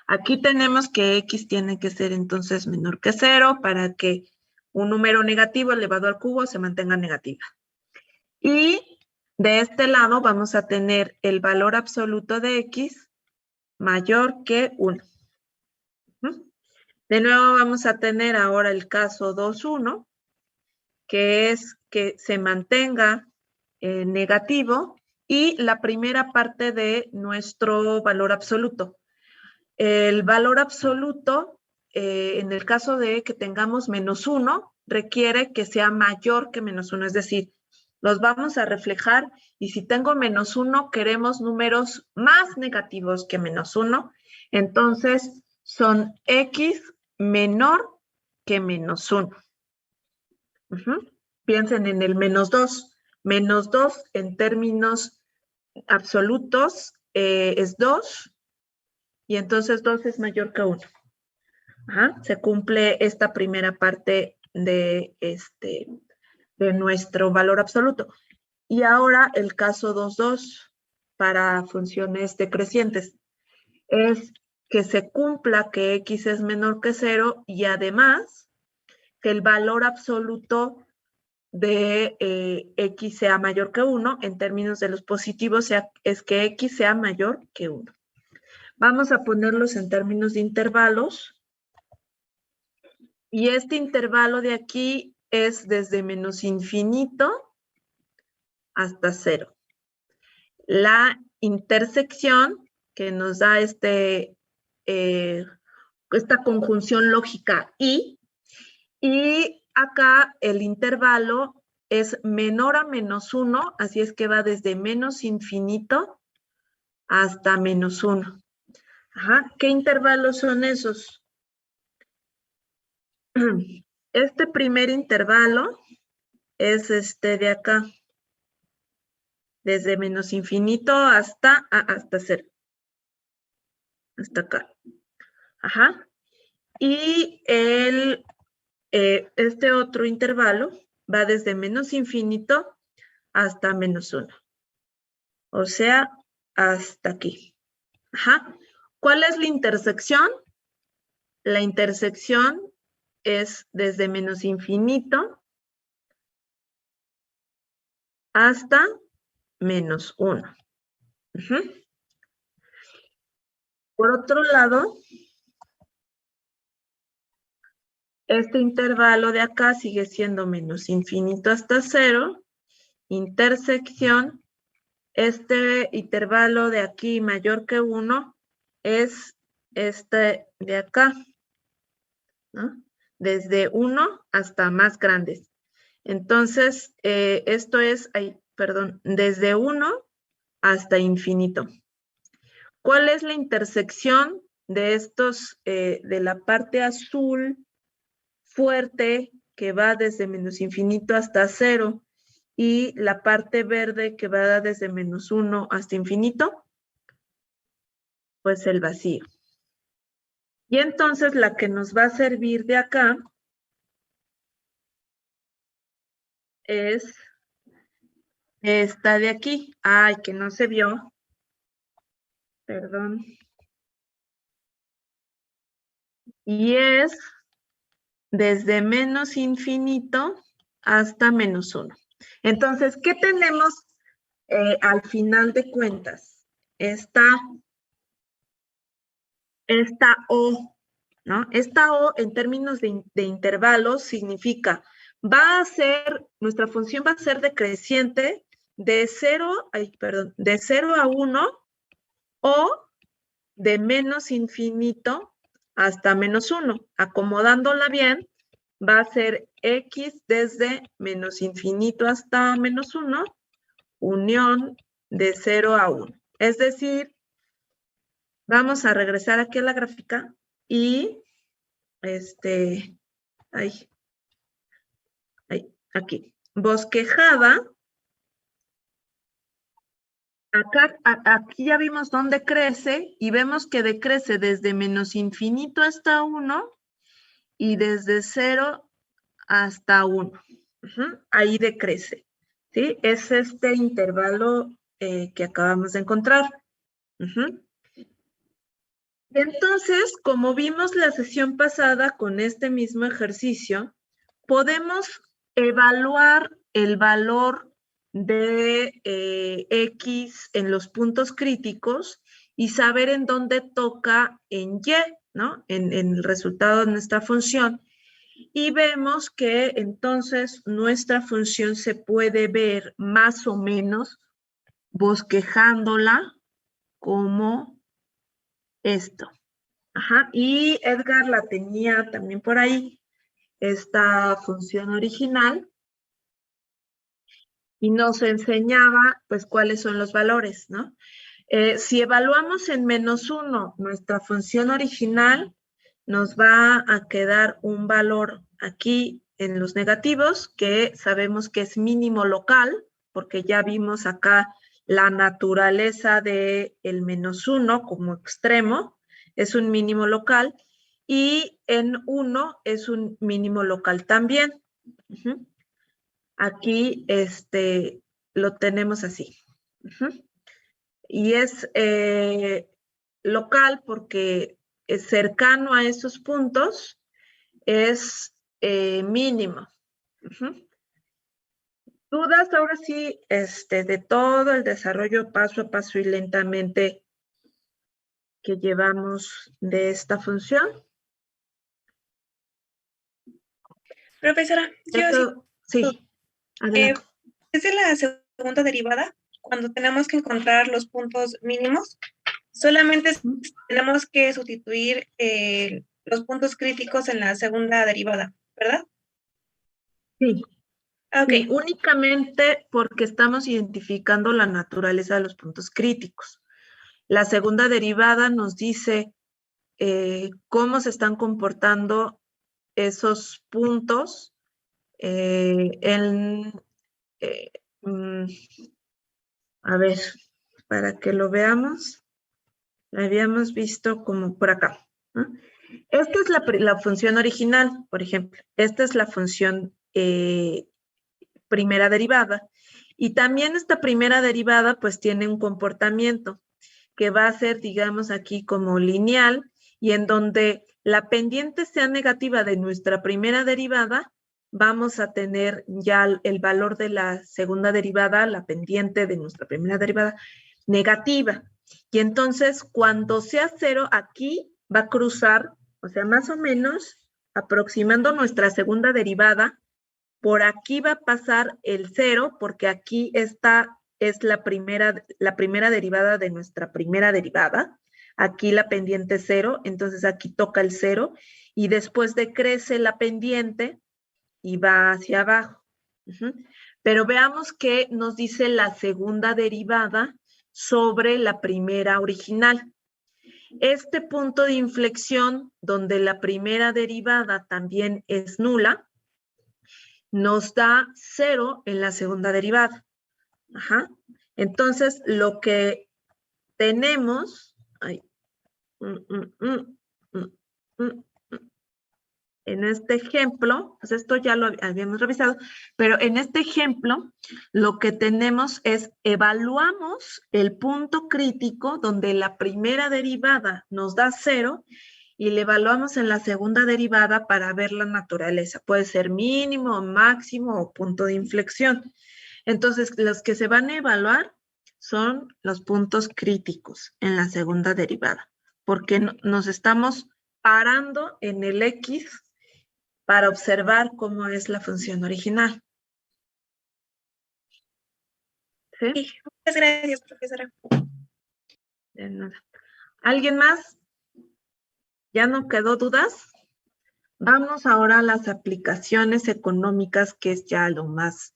Aquí tenemos que x tiene que ser entonces menor que 0 para que un número negativo elevado al cubo se mantenga negativa. Y de este lado vamos a tener el valor absoluto de x mayor que 1. De nuevo vamos a tener ahora el caso 2,1, que es que se mantenga negativo y la primera parte de nuestro valor absoluto. El valor absoluto, en el caso de que tengamos -1, requiere que sea mayor que -1, es decir, los vamos a reflejar y si tengo -1, queremos números más negativos que -1, entonces son x menor que -1. Piensen en el -2. -2 en términos absolutos es 2 y entonces 2 es mayor que 1. Se cumple esta primera parte de nuestro valor absoluto. Y ahora el caso 2,2 para funciones decrecientes es que se cumpla que x es menor que 0 y además que el valor absoluto de x sea mayor que 1, en términos de los positivos es que x sea mayor que 1. Vamos a ponerlos en términos de intervalos. Y este intervalo de aquí es desde menos infinito hasta 0. La intersección que nos da este esta conjunción lógica y acá el intervalo es menor a -1, así es que va desde menos infinito hasta -1. Ajá. ¿Qué intervalos son esos? Este primer intervalo es este de acá, desde menos infinito hasta 0. Hasta acá. Ajá. Y este otro intervalo va desde menos infinito hasta -1. O sea, hasta aquí. Ajá. ¿Cuál es la intersección? La intersección es desde menos infinito hasta -1. Uh-huh. Por otro lado, este intervalo de acá sigue siendo menos infinito hasta 0. Intersección, este intervalo de aquí mayor que 1 es este de acá, ¿no? Desde 1 hasta más grandes. Entonces, esto es, desde 1 hasta infinito. ¿Cuál es la intersección de estos, de la parte azul fuerte que va desde menos infinito hasta 0 y la parte verde que va desde -1 hasta infinito? Pues el vacío. Y entonces la que nos va a servir de acá es esta de aquí. Ay, que no se vio. Perdón. Y es desde menos infinito hasta -1. Entonces, ¿qué tenemos al final de cuentas? Esta O, ¿no? Esta O en términos de intervalos significa, nuestra función va a ser decreciente de 0 a 1 o de menos infinito hasta -1. Acomodándola bien, va a ser x desde menos infinito hasta -1, unión de 0 a 1. Es decir, vamos a regresar aquí a la gráfica y aquí, bosquejada. Aquí ya vimos dónde crece y vemos que decrece desde menos infinito hasta 1 y desde 0 hasta 1. Ahí decrece, ¿sí? Es este intervalo que acabamos de encontrar. Entonces, como vimos la sesión pasada con este mismo ejercicio, podemos evaluar el valor de X en los puntos críticos y saber en dónde toca en Y, ¿no? En el resultado de nuestra función. Y vemos que entonces nuestra función se puede ver más o menos bosquejándola como esto. Ajá. Y Edgar la tenía también por ahí, esta función original, y nos enseñaba pues cuáles son los valores, ¿no? Si evaluamos en -1 nuestra función original, nos va a quedar un valor aquí en los negativos, que sabemos que es mínimo local, porque ya vimos acá la naturaleza del -1 como extremo, es un mínimo local, y en 1 es un mínimo local también. Aquí lo tenemos así. Y es local porque es cercano a esos puntos, es mínimo. ¿Dudas ahora sí de todo el desarrollo paso a paso y lentamente que llevamos de esta función? Profesora, yo sí. Adelante. Es de la segunda derivada, cuando tenemos que encontrar los puntos mínimos, solamente tenemos que sustituir los puntos críticos en la segunda derivada, ¿verdad? Sí. Ok, Sí, únicamente porque estamos identificando la naturaleza de los puntos críticos. La segunda derivada nos dice cómo se están comportando esos puntos eh, mm, a ver, para que lo veamos, la habíamos visto como por acá, ¿no? Esta es la función original, por ejemplo. Esta es la función primera derivada. Y también esta primera derivada pues tiene un comportamiento que va a ser, digamos, aquí como lineal y en donde la pendiente sea negativa de nuestra primera derivada, vamos a tener ya el valor de la segunda derivada, la pendiente de nuestra primera derivada, negativa. Y entonces, cuando sea cero, aquí va a cruzar, o sea, más o menos aproximando nuestra segunda derivada, por aquí va a pasar el cero, porque aquí esta es la primera derivada de nuestra primera derivada. Aquí la pendiente es cero, entonces aquí toca el cero, y después decrece la pendiente y va hacia abajo. Pero veamos qué nos dice la segunda derivada sobre la primera original. Este punto de inflexión, donde la primera derivada también es nula, nos da 0 en la segunda derivada. Ajá. Entonces, lo que tenemos, en este ejemplo, pues esto ya lo habíamos revisado, pero en este ejemplo, lo que tenemos es, evaluamos el punto crítico donde la primera derivada nos da 0 y le evaluamos en la segunda derivada para ver la naturaleza. Puede ser mínimo, máximo o punto de inflexión. Entonces, los que se van a evaluar son los puntos críticos en la segunda derivada, porque nos estamos parando en el X para observar cómo es la función original. ¿Sí? sí, muchas gracias, profesora. De nada. ¿Alguien más? ¿Ya no quedó dudas? Vamos ahora a las aplicaciones económicas, que es ya lo más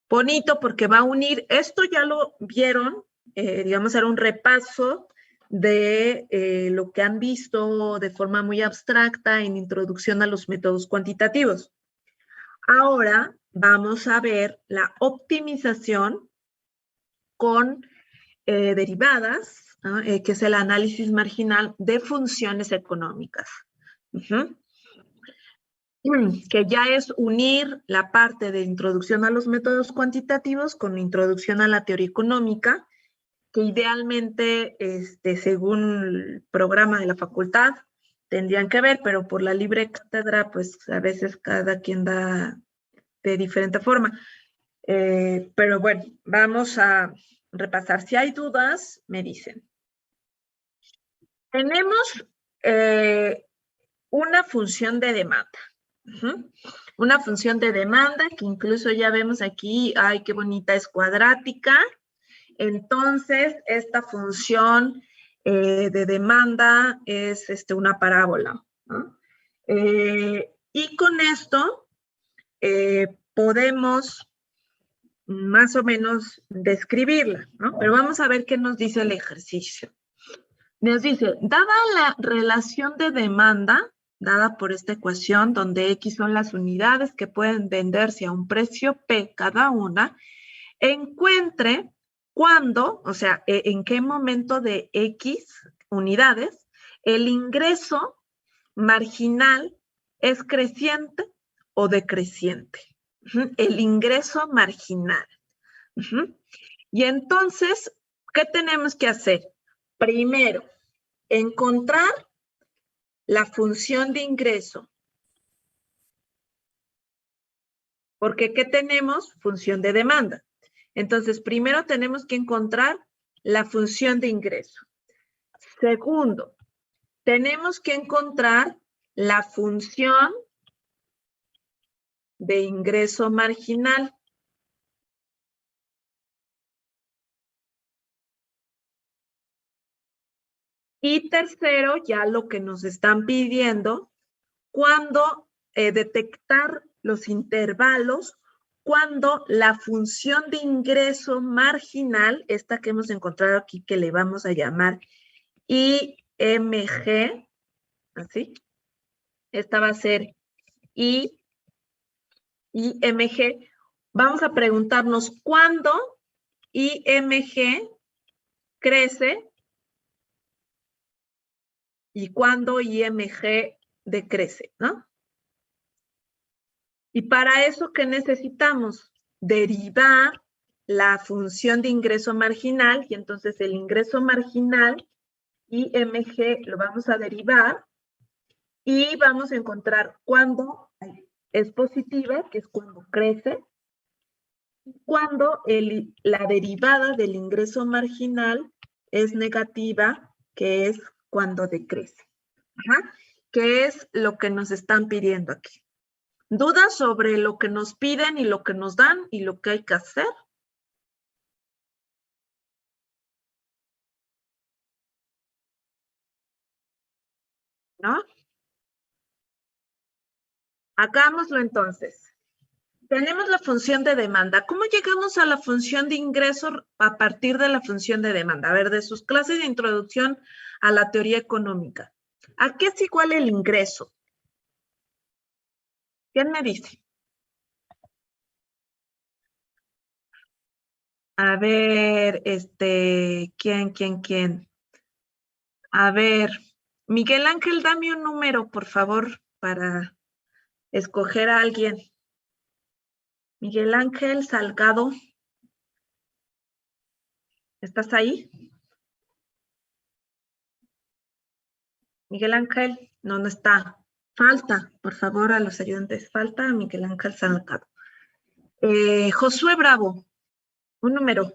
bonito porque va a unir, esto ya lo vieron, digamos, era un repaso de lo que han visto de forma muy abstracta en Introducción a los Métodos Cuantitativos. Ahora vamos a ver la optimización con derivadas, ¿no? Que es el análisis marginal de funciones económicas. Que ya es unir la parte de introducción a los métodos cuantitativos con introducción a la teoría económica, que idealmente, según el programa de la facultad, tendrían que ver, pero por la libre cátedra, pues a veces cada quien da de diferente forma. Pero bueno, vamos a repasar. Si hay dudas, me dicen. Tenemos una función de demanda. Una función de demanda que incluso ya vemos aquí, ay, qué bonita, es cuadrática. Entonces, esta función de demanda es una parábola, ¿no? Y con esto podemos más o menos describirla, ¿no? Pero vamos a ver qué nos dice el ejercicio. Nos dice, dada la relación de demanda, dada por esta ecuación, donde X son las unidades que pueden venderse a un precio P cada una, encuentre cuándo, o sea, en qué momento de X unidades, el ingreso marginal es creciente o decreciente. El ingreso marginal. Y entonces, ¿qué tenemos que hacer? Primero, encontrar la función de ingreso. Porque ¿qué tenemos? Función de demanda. Entonces, primero tenemos que encontrar la función de ingreso. Segundo, tenemos que encontrar la función de ingreso marginal. Y tercero, ya lo que nos están pidiendo, cuando detectar los intervalos, cuando la función de ingreso marginal, esta que hemos encontrado aquí, que le vamos a llamar IMG, así, esta va a ser IMG, vamos a preguntarnos cuándo IMG crece y cuándo IMG decrece, ¿no? Y para eso, ¿qué necesitamos? Derivar la función de ingreso marginal, y entonces el ingreso marginal, IMG, lo vamos a derivar, y vamos a encontrar cuándo es positiva, que es cuando crece, y cuándo la derivada del ingreso marginal es negativa, que es cuando decrece. Ajá. ¿Qué es lo que nos están pidiendo aquí? ¿Dudas sobre lo que nos piden y lo que nos dan y lo que hay que hacer? ¿No? Hagámoslo entonces. Tenemos la función de demanda. ¿Cómo llegamos a la función de ingreso a partir de la función de demanda? A ver, de sus clases de introducción a la teoría económica. ¿A qué es igual el ingreso? ¿Quién me dice? A ver, ¿quién? A ver, Miguel Ángel, dame un número, por favor, para escoger a alguien. Miguel Ángel Salgado. ¿Estás ahí? Miguel Ángel, no está. Falta, por favor, a los ayudantes. Falta a Miguel Ángel Salgado. Josué Bravo, un número.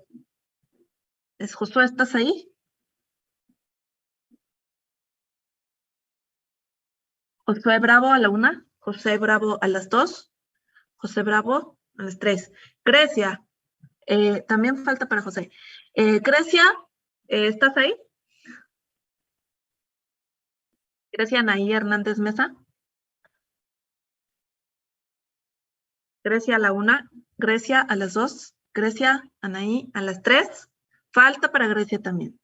¿Es Josué, estás ahí? Josué Bravo a la 1, José Bravo a las 2, José Bravo a las 3. Grecia, también falta para José. Grecia, ¿estás ahí? Grecia Anaí Hernández Mesa. Grecia a la 1, Grecia a las 2, Grecia Anaí a las 3. Falta para Grecia también.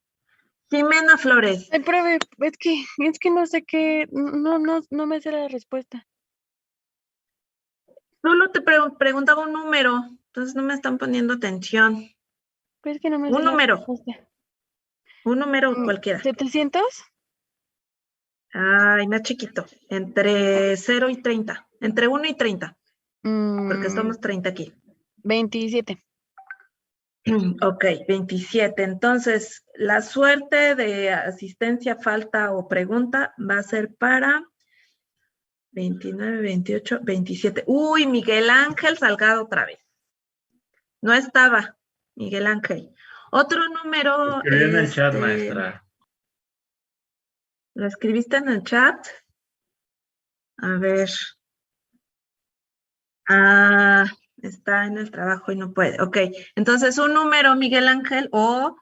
Jimena Flores. Ay, profe, es que no sé qué, no me sé la respuesta. Solo te preguntaba un número, entonces no me están poniendo atención. Pero es que no me Un sé la número. respuesta. Un número cualquiera. ¿700? Ay, más chiquito. Entre 0 y 30. Entre 1 y 30. Porque somos 30 aquí. 27. Ok, 27. Entonces, la suerte de asistencia, falta o pregunta va a ser para 29, 28, 27. Uy, Miguel Ángel Salgado otra vez. No estaba, Miguel Ángel. Otro número. Escribió en el chat, maestra. ¿Lo escribiste en el chat? A ver. Ah, está en el trabajo y no puede. Ok, entonces un número, Miguel Ángel, o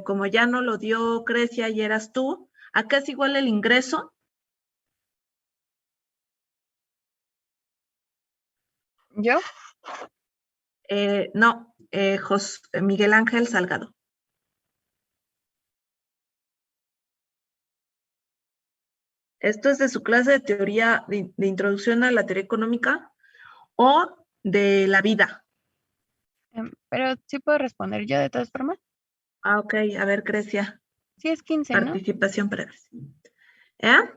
como ya no lo dio Grecia y eras tú, ¿acá es igual el ingreso? ¿Yo? No, Miguel Ángel Salgado. Esto es de su clase de teoría, de introducción a la teoría económica o de la vida. Pero sí puedo responder yo de todas formas. Ah, ok, a ver, Grecia. Sí es 15, ¿no? Participación para Grecia. ¿Eh?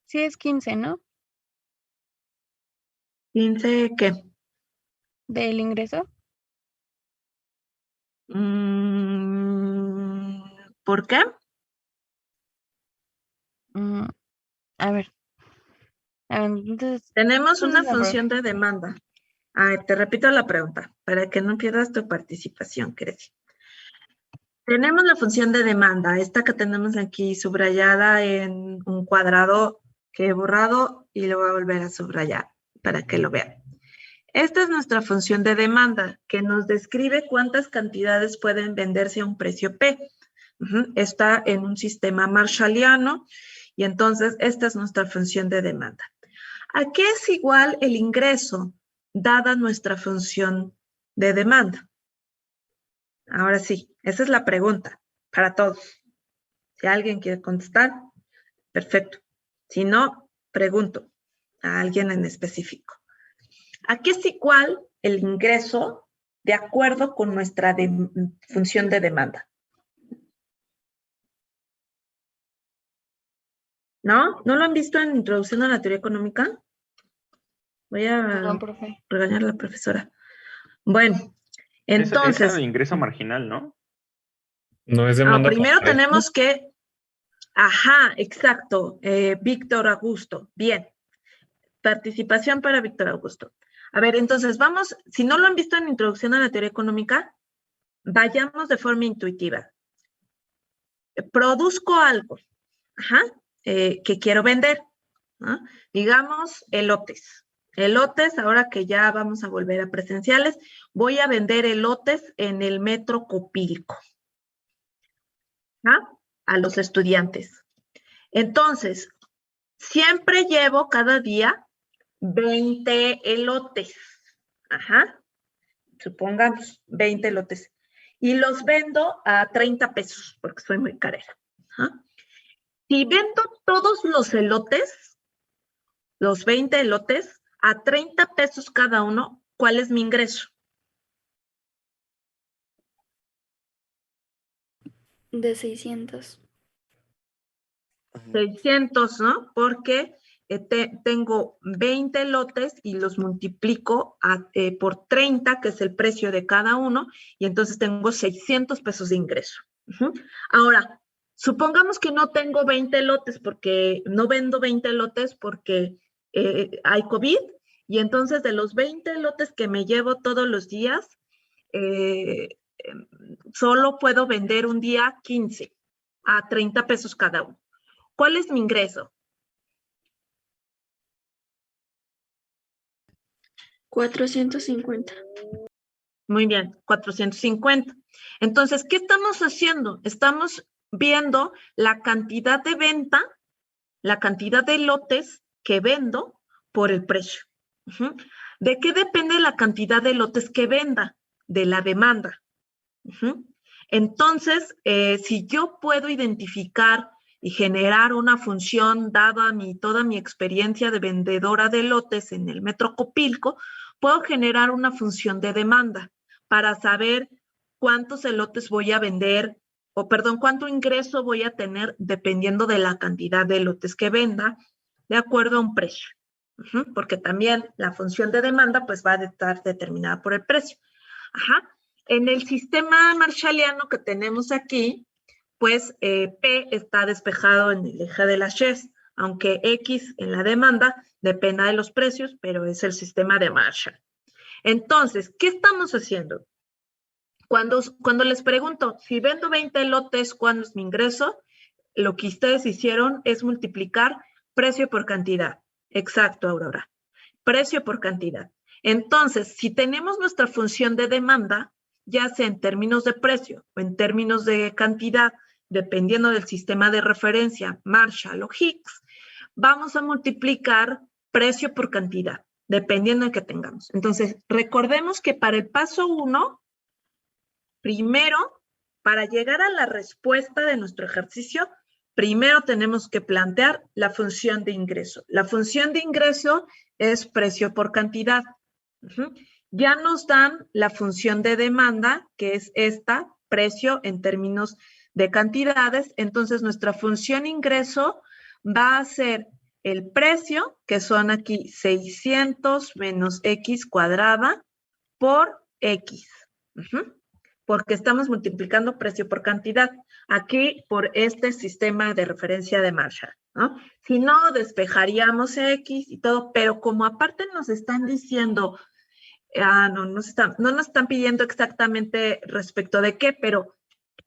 Sí es 15, ¿no? ¿15 qué? ¿Del ingreso? ¿Por qué? A ver. Entonces, Tenemos una la función de demanda. Te repito la pregunta, para que no pierdas tu participación, Grecia. Tenemos la función de demanda, esta que tenemos aquí subrayada en un cuadrado que he borrado y lo voy a volver a subrayar para que lo vean. Esta es nuestra función de demanda, que nos describe cuántas cantidades pueden venderse a un precio P. Está en un sistema marshalliano y entonces esta es nuestra función de demanda. ¿A qué es igual el ingreso dada nuestra función de demanda? Ahora sí, esa es la pregunta para todos. Si alguien quiere contestar, perfecto. Si no, pregunto a alguien en específico. ¿A qué es igual el ingreso de acuerdo con nuestra función de demanda? ¿No? ¿No lo han visto en Introducción a la Teoría Económica? Voy a Perdón, profe. regañar a la profesora. Bueno, Esa entonces, de ingreso marginal, ¿no? No es demanda primero completa. tenemos que, ajá, exacto, Víctor Augusto, bien, participación para Víctor Augusto. A ver, entonces vamos, si no lo han visto en Introducción a la Teoría Económica, vayamos de forma intuitiva. Produzco algo, que quiero vender, ¿no? Digamos, elotes. Elotes, ahora que ya vamos a volver a presenciales, voy a vender elotes en el Metro Copilco, ¿no? A los estudiantes. Entonces, siempre llevo cada día 20 elotes. Supongamos 20 elotes. Y los vendo a 30 pesos, porque soy muy carera. Si vendo todos los elotes, los 20 elotes, a 30 pesos cada uno, ¿cuál es mi ingreso? De 600. 600, ¿no? Porque tengo 20 lotes y los multiplico por 30, que es el precio de cada uno, y entonces tengo 600 pesos de ingreso. Ahora, supongamos que no tengo 20 lotes porque no vendo 20 lotes porque hay COVID, y entonces de los 20 lotes que me llevo todos los días, solo puedo vender un día 15 a 30 pesos cada uno. ¿Cuál es mi ingreso? 450. Muy bien, 450. Entonces, ¿qué estamos haciendo? Estamos viendo la cantidad de venta, la cantidad de lotes que vendo por el precio. ¿De qué depende la cantidad de lotes que venda? De la demanda. Entonces, si yo puedo identificar y generar una función dada toda mi experiencia de vendedora de lotes en el Metro Copilco, puedo generar una función de demanda para saber cuántos elotes voy a vender, cuánto ingreso voy a tener dependiendo de la cantidad de elotes que venda, de acuerdo a un precio. Porque también la función de demanda pues va a estar determinada por el precio. En el sistema marshalliano que tenemos aquí, pues P está despejado en el eje de Lachaise, aunque X en la demanda dependa de los precios, pero es el sistema de Marshall. Entonces, ¿qué estamos haciendo? Cuando les pregunto, si vendo 20 lotes, ¿cuándo es mi ingreso? Lo que ustedes hicieron es multiplicar precio por cantidad. Exacto, Aurora. Precio por cantidad. Entonces, si tenemos nuestra función de demanda, ya sea en términos de precio o en términos de cantidad, dependiendo del sistema de referencia, Marshall o Hicks, vamos a multiplicar precio por cantidad, dependiendo de que tengamos. Entonces, recordemos que para el paso 1, primero, para llegar a la respuesta de nuestro ejercicio, primero tenemos que plantear la función de ingreso. La función de ingreso es precio por cantidad. Ya nos dan la función de demanda, que es esta, precio en términos de cantidades. Entonces, nuestra función ingreso va a ser el precio, que son aquí 600 menos X cuadrada por X. Porque estamos multiplicando precio por cantidad, aquí por este sistema de referencia de Marshall, ¿no? Si no, despejaríamos X y todo, pero como aparte nos están diciendo, no nos están pidiendo exactamente respecto de qué, pero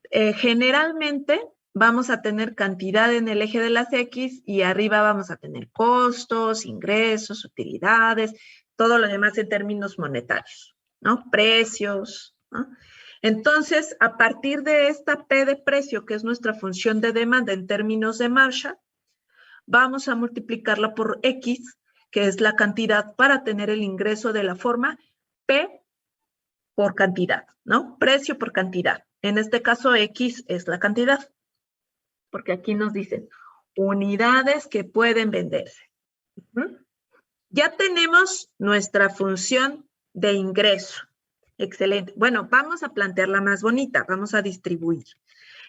generalmente vamos a tener cantidad en el eje de las X y arriba vamos a tener costos, ingresos, utilidades, todo lo demás en términos monetarios, ¿no? Precios, ¿no? Entonces, a partir de esta P de precio, que es nuestra función de demanda en términos de Marshall, vamos a multiplicarla por X, que es la cantidad para tener el ingreso de la forma P por cantidad, ¿no? Precio por cantidad. En este caso, X es la cantidad, porque aquí nos dicen unidades que pueden venderse. Ya tenemos nuestra función de ingreso. Excelente. Bueno, vamos a plantearla más bonita, vamos a distribuir.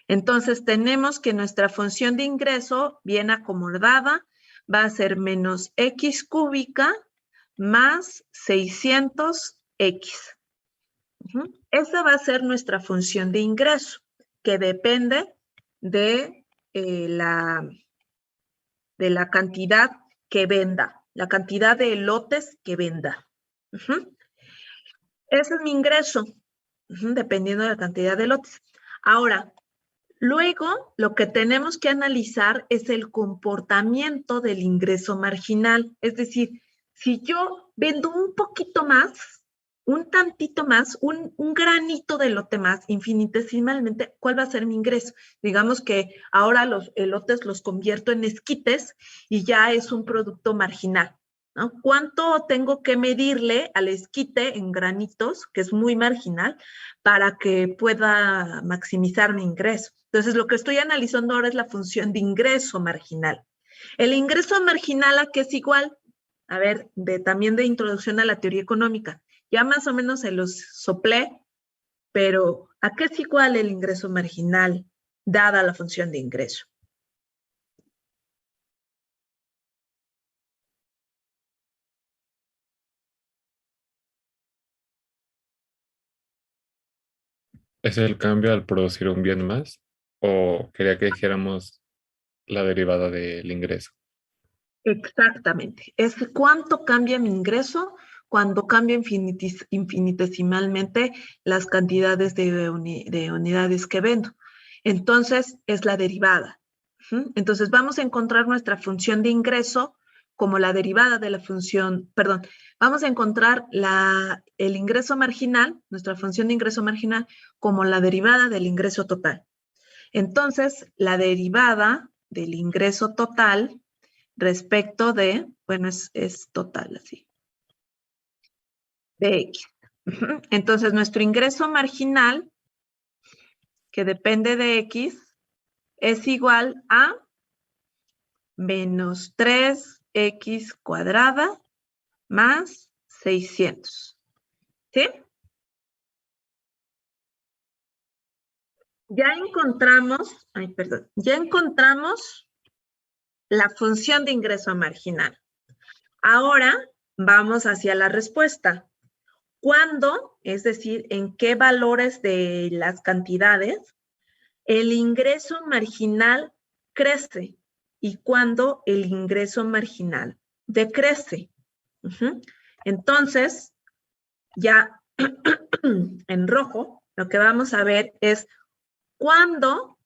Entonces, tenemos que nuestra función de ingreso bien acomodada va a ser menos X cúbica más 600X. Esa va a ser nuestra función de ingreso, que depende de la cantidad que venda, la cantidad de lotes que venda. Ese es mi ingreso, dependiendo de la cantidad de lotes. Ahora, luego lo que tenemos que analizar es el comportamiento del ingreso marginal. Es decir, si yo vendo un poquito más, un tantito más, un granito de lote más, infinitesimalmente, ¿cuál va a ser mi ingreso? Digamos que ahora los elotes los convierto en esquites y ya es un producto marginal, ¿no? ¿Cuánto tengo que medirle al esquite en granitos, que es muy marginal, para que pueda maximizar mi ingreso? Entonces, lo que estoy analizando ahora es la función de ingreso marginal. El ingreso marginal, ¿a qué es igual? A ver, también de introducción a la teoría económica. Ya más o menos se los soplé, pero ¿a qué es igual el ingreso marginal dada la función de ingreso? ¿Es el cambio al producir un bien más? ¿O quería que dijéramos la derivada del ingreso? Exactamente. Es cuánto cambia mi ingreso cuando cambia infinitesimalmente las cantidades de unidades que vendo. Entonces, es la derivada. Entonces, vamos a encontrar nuestra función de ingreso como la derivada de la función, perdón, vamos a encontrar el ingreso marginal, nuestra función de ingreso marginal, como la derivada del ingreso total. Entonces, la derivada del ingreso total respecto de, bueno, es total así, de X. Entonces, nuestro ingreso marginal, que depende de X, es igual a menos 3X cuadrada más 600. ¿Sí? Ya encontramos la función de ingreso marginal. Ahora vamos hacia la respuesta. ¿Cuándo, es decir, en qué valores de las cantidades, el ingreso marginal crece y cuándo el ingreso marginal decrece? Entonces, ya en rojo, lo que vamos a ver es cuándo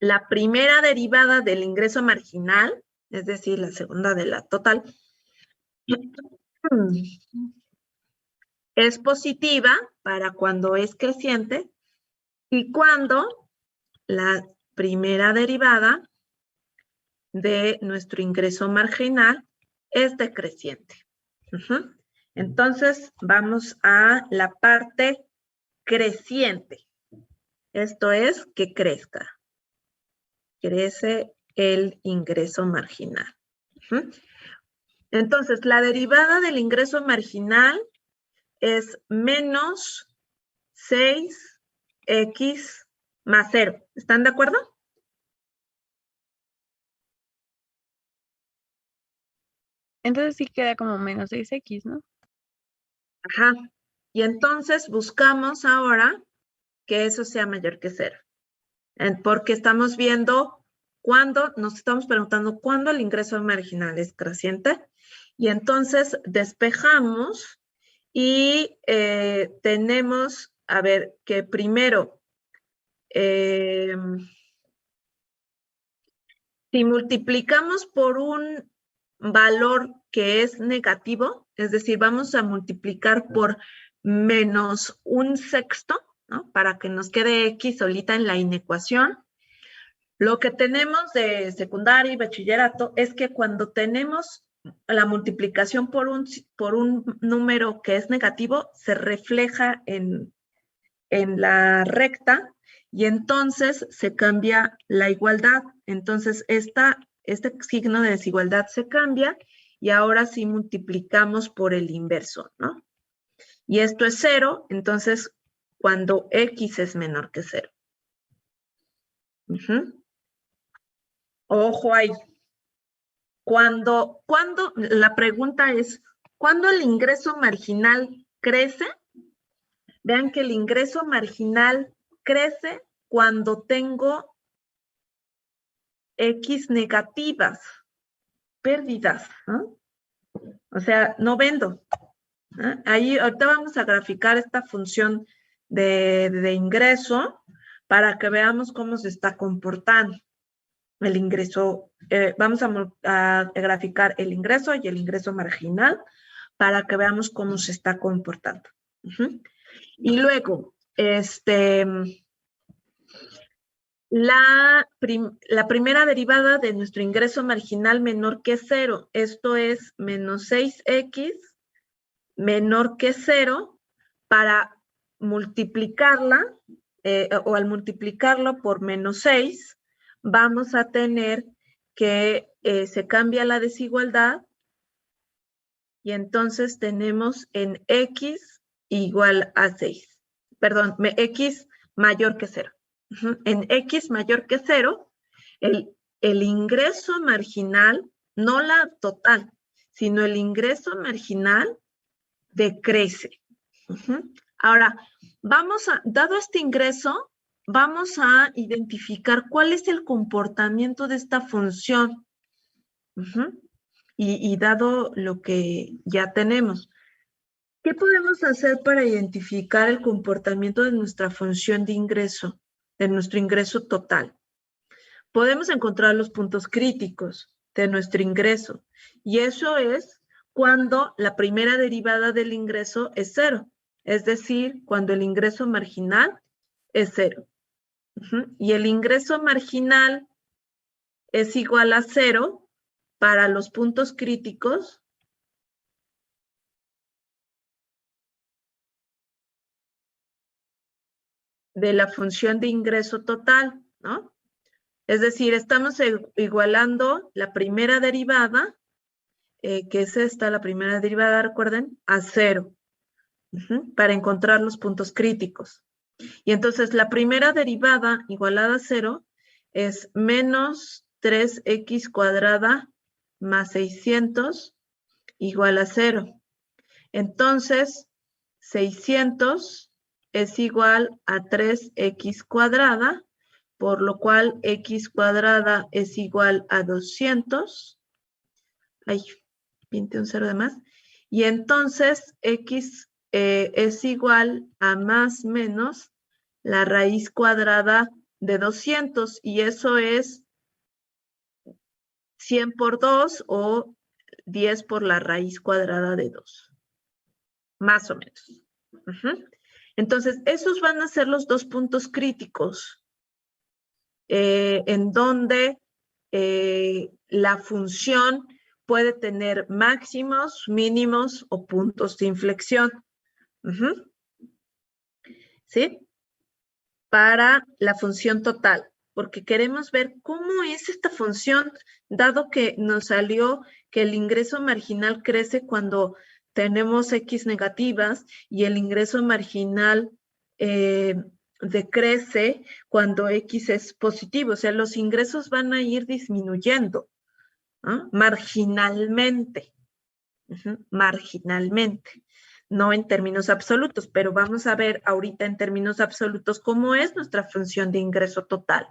la primera derivada del ingreso marginal, es decir, la segunda de la total, es positiva para cuando es creciente y cuando la primera derivada de nuestro ingreso marginal es decreciente. Entonces, vamos a la parte creciente. Esto es que crezca. Crece el ingreso marginal. Entonces, la derivada del ingreso marginal es menos 6X más 0. ¿Están de acuerdo? Entonces sí queda como menos 6X, ¿no? Ajá. Y entonces buscamos ahora que eso sea mayor que 0. Porque estamos viendo nos estamos preguntando cuándo el ingreso marginal es creciente. Y entonces despejamos y tenemos, a ver, que primero, si multiplicamos por un valor que es negativo, es decir, vamos a multiplicar por menos un sexto, ¿no? Para que nos quede X solita en la inecuación. Lo que tenemos de secundaria y bachillerato es que cuando tenemos la multiplicación por un número que es negativo, se refleja en la recta y entonces se cambia la igualdad. Entonces, este signo de desigualdad se cambia y ahora sí multiplicamos por el inverso, ¿no? Y esto es 0, entonces cuando X es menor que 0. Ojo ahí. La pregunta es, ¿cuándo el ingreso marginal crece? Vean que el ingreso marginal crece cuando tengo X negativas, pérdidas, ¿no? O sea, no vendo. ¿No? Ahí ahorita vamos a graficar esta función de ingreso para que veamos cómo se está comportando el ingreso. Vamos a graficar el ingreso y el ingreso marginal para que veamos cómo se está comportando. Y luego, la primera derivada de nuestro ingreso marginal menor que 0, esto es menos 6x menor que 0, para multiplicarla, o al multiplicarlo por menos 6, vamos a tener que se cambia la desigualdad y entonces tenemos en x igual a 6. Perdón, x mayor que 0. En x mayor que 0, el ingreso marginal, no la total, sino el ingreso marginal decrece. Ahora, dado este ingreso, vamos a identificar cuál es el comportamiento de esta función. Y dado lo que ya tenemos, ¿qué podemos hacer para identificar el comportamiento de nuestra función de ingreso, de nuestro ingreso total? Podemos encontrar los puntos críticos de nuestro ingreso, y eso es cuando la primera derivada del ingreso es 0, es decir, cuando el ingreso marginal es 0. Y el ingreso marginal es igual a 0 para los puntos críticos de la función de ingreso total, ¿no? Es decir, estamos igualando la primera derivada, que es esta, la primera derivada, recuerden, a 0, para encontrar los puntos críticos. Y entonces la primera derivada igualada a 0 es menos 3x cuadrada más 600 igual a 0. Entonces, 600 es igual a 3x cuadrada, por lo cual x cuadrada es igual a 200. Ay, pinté un 0 de más. Y entonces x es igual a más menos la raíz cuadrada de 200, y eso es 100 por 2 o 10 por la raíz cuadrada de 2. Más o menos. Entonces, esos van a ser los dos puntos críticos en donde la función puede tener máximos, mínimos o puntos de inflexión. ¿Sí? Para la función total, porque queremos ver cómo es esta función, dado que nos salió que el ingreso marginal crece cuando tenemos X negativas y el ingreso marginal decrece cuando X es positivo. O sea, los ingresos van a ir disminuyendo, ¿no? Marginalmente. Marginalmente. No en términos absolutos, pero vamos a ver ahorita en términos absolutos cómo es nuestra función de ingreso total.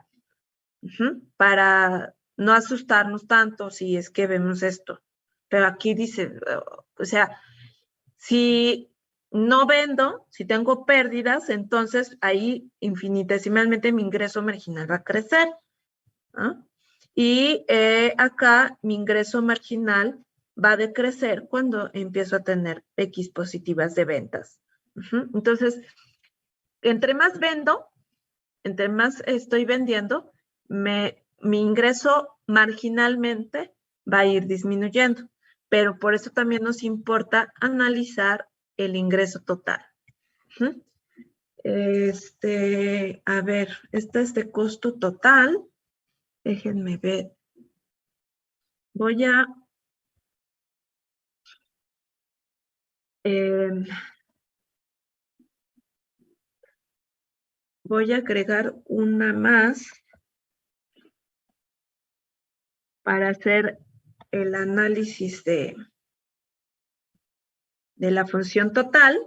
Para no asustarnos tanto si es que vemos esto. Pero aquí dice, o sea, si no vendo, si tengo pérdidas, entonces ahí infinitesimalmente mi ingreso marginal va a crecer. Y acá mi ingreso marginal va a decrecer cuando empiezo a tener X positivas de ventas. Entonces, entre más vendo, entre más estoy vendiendo, mi ingreso marginalmente va a ir disminuyendo. Pero por eso también nos importa analizar el ingreso total. A ver, este es de costo total. Déjenme ver. Voy a agregar una más para hacer el análisis de la función total.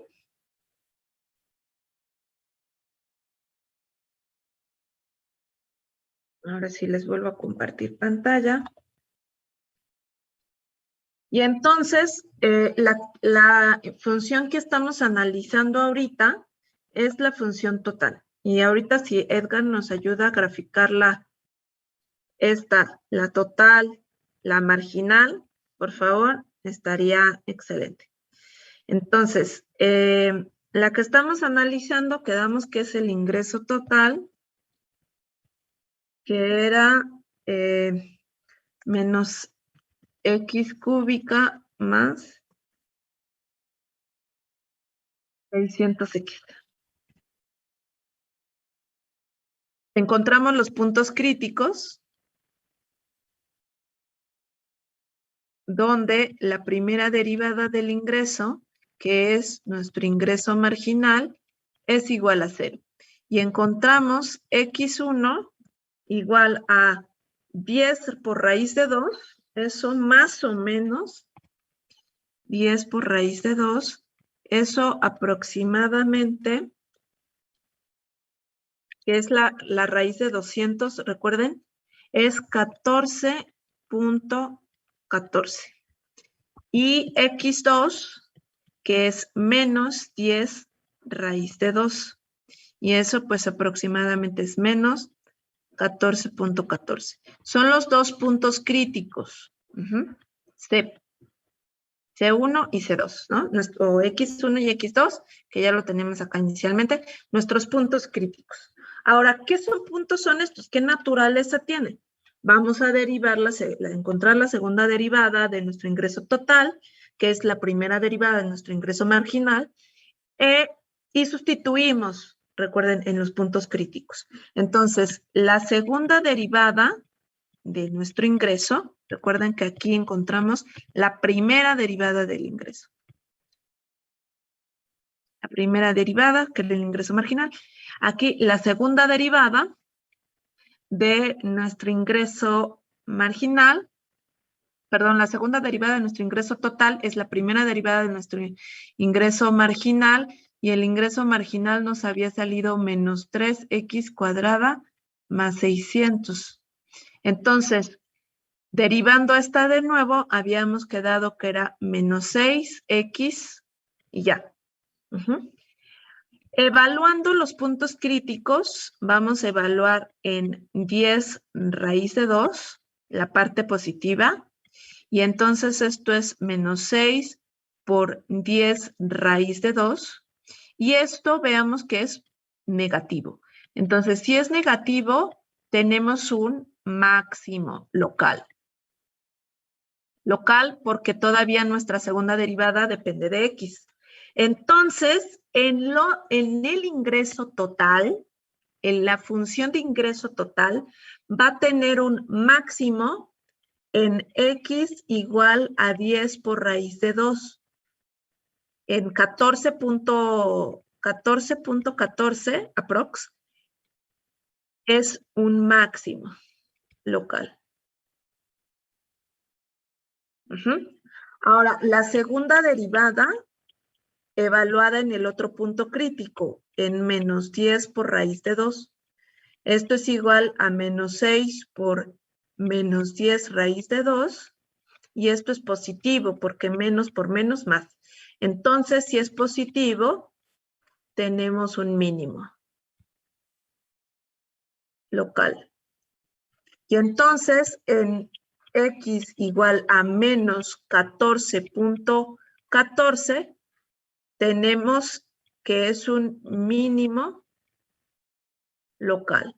Ahora sí les vuelvo a compartir pantalla. Y entonces, la función que estamos analizando ahorita es la función total. Y ahorita si Edgar nos ayuda a graficarla, la total, la marginal, por favor, estaría excelente. Entonces, la que estamos analizando, quedamos que es el ingreso total, que era menos X cúbica más 600X. Encontramos los puntos críticos, donde la primera derivada del ingreso, que es nuestro ingreso marginal, es igual a 0. Y encontramos X1 igual a 10 por raíz de 2, eso más o menos 10 por raíz de 2, eso aproximadamente, que es la raíz de 200, recuerden, es 14.14. Y X2, que es menos 10 raíz de 2. Y eso pues aproximadamente es menos 14.14. Son los dos puntos críticos. C1 y C2, ¿no? Nuestro X1 y X2, que ya lo tenemos acá inicialmente, nuestros puntos críticos. Ahora, ¿qué puntos son estos? ¿Qué naturaleza tienen? Vamos a encontrar la segunda derivada de nuestro ingreso total, que es la primera derivada de nuestro ingreso marginal, y sustituimos, recuerden, en los puntos críticos. Entonces, la segunda derivada de nuestro ingreso, recuerden que aquí encontramos la primera derivada del ingreso. La primera derivada, que es el ingreso marginal. Aquí la segunda derivada de nuestro ingreso marginal, perdón, la segunda derivada de nuestro ingreso total es la primera derivada de nuestro ingreso marginal, y el ingreso marginal nos había salido menos 3x cuadrada más 600. Entonces, derivando esta de nuevo, habíamos quedado que era menos 6x y ya. Evaluando los puntos críticos, vamos a evaluar en 10 raíz de 2, la parte positiva, y entonces esto es menos 6 por 10 raíz de 2, y esto veamos que es negativo. Entonces, si es negativo, tenemos un máximo local. Local porque todavía nuestra segunda derivada depende de X. Entonces, en el ingreso total, en la función de ingreso total, va a tener un máximo en X igual a 10 por raíz de 2. En 14.14 aprox es un máximo local. Ahora, la segunda derivada evaluada en el otro punto crítico, en menos 10 por raíz de 2. Esto es igual a menos 6 por menos 10 raíz de 2. Y esto es positivo porque menos por menos más. Entonces, si es positivo, tenemos un mínimo local. Y entonces, en X igual a menos 14.14, tenemos que es un mínimo local.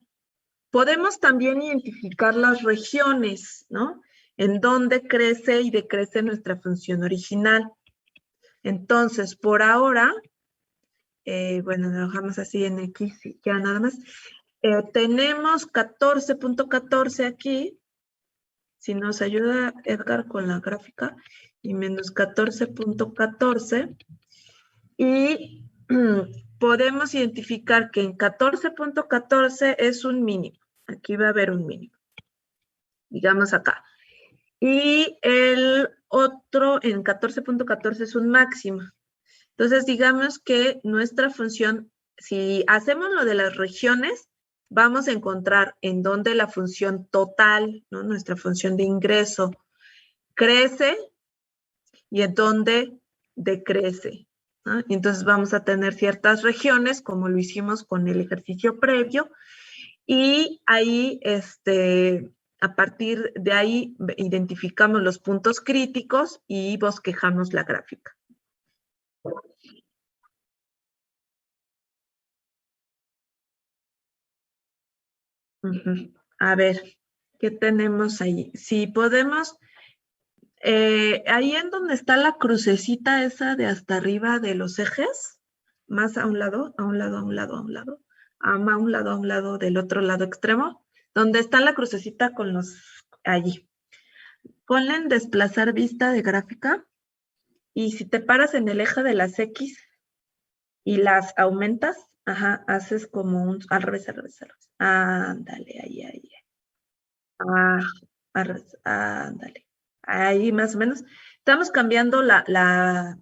Podemos también identificar las regiones, ¿no? En donde crece y decrece nuestra función original. Entonces, por ahora, bueno, lo dejamos así en X, ya nada más. Tenemos 14.14 aquí. Si nos ayuda Edgar con la gráfica, y menos 14.14. Y podemos identificar que en 14.14 es un mínimo. Aquí va a haber un mínimo. Digamos acá. Y el otro en 14.14 es un máximo. Entonces, digamos que nuestra función, si hacemos lo de las regiones, vamos a encontrar en donde la función total, ¿no? Nuestra función de ingreso, crece y en donde decrece, ¿no? Y entonces vamos a tener ciertas regiones, como lo hicimos con el ejercicio previo, y ahí, a partir de ahí, identificamos los puntos críticos y bosquejamos la gráfica. A ver, ¿qué tenemos ahí? Si podemos, ahí en donde está la crucecita esa de hasta arriba de los ejes, más a un lado, a un lado, a un lado, a un lado, a un lado del otro lado extremo, donde está la crucecita con los, allí. Ponle en desplazar vista de gráfica y si te paras en el eje de las X y las aumentas, ajá, haces como un, al revés, al revés, al revés. Ándale, ahí. Ándale. Ahí más o menos. Estamos cambiando la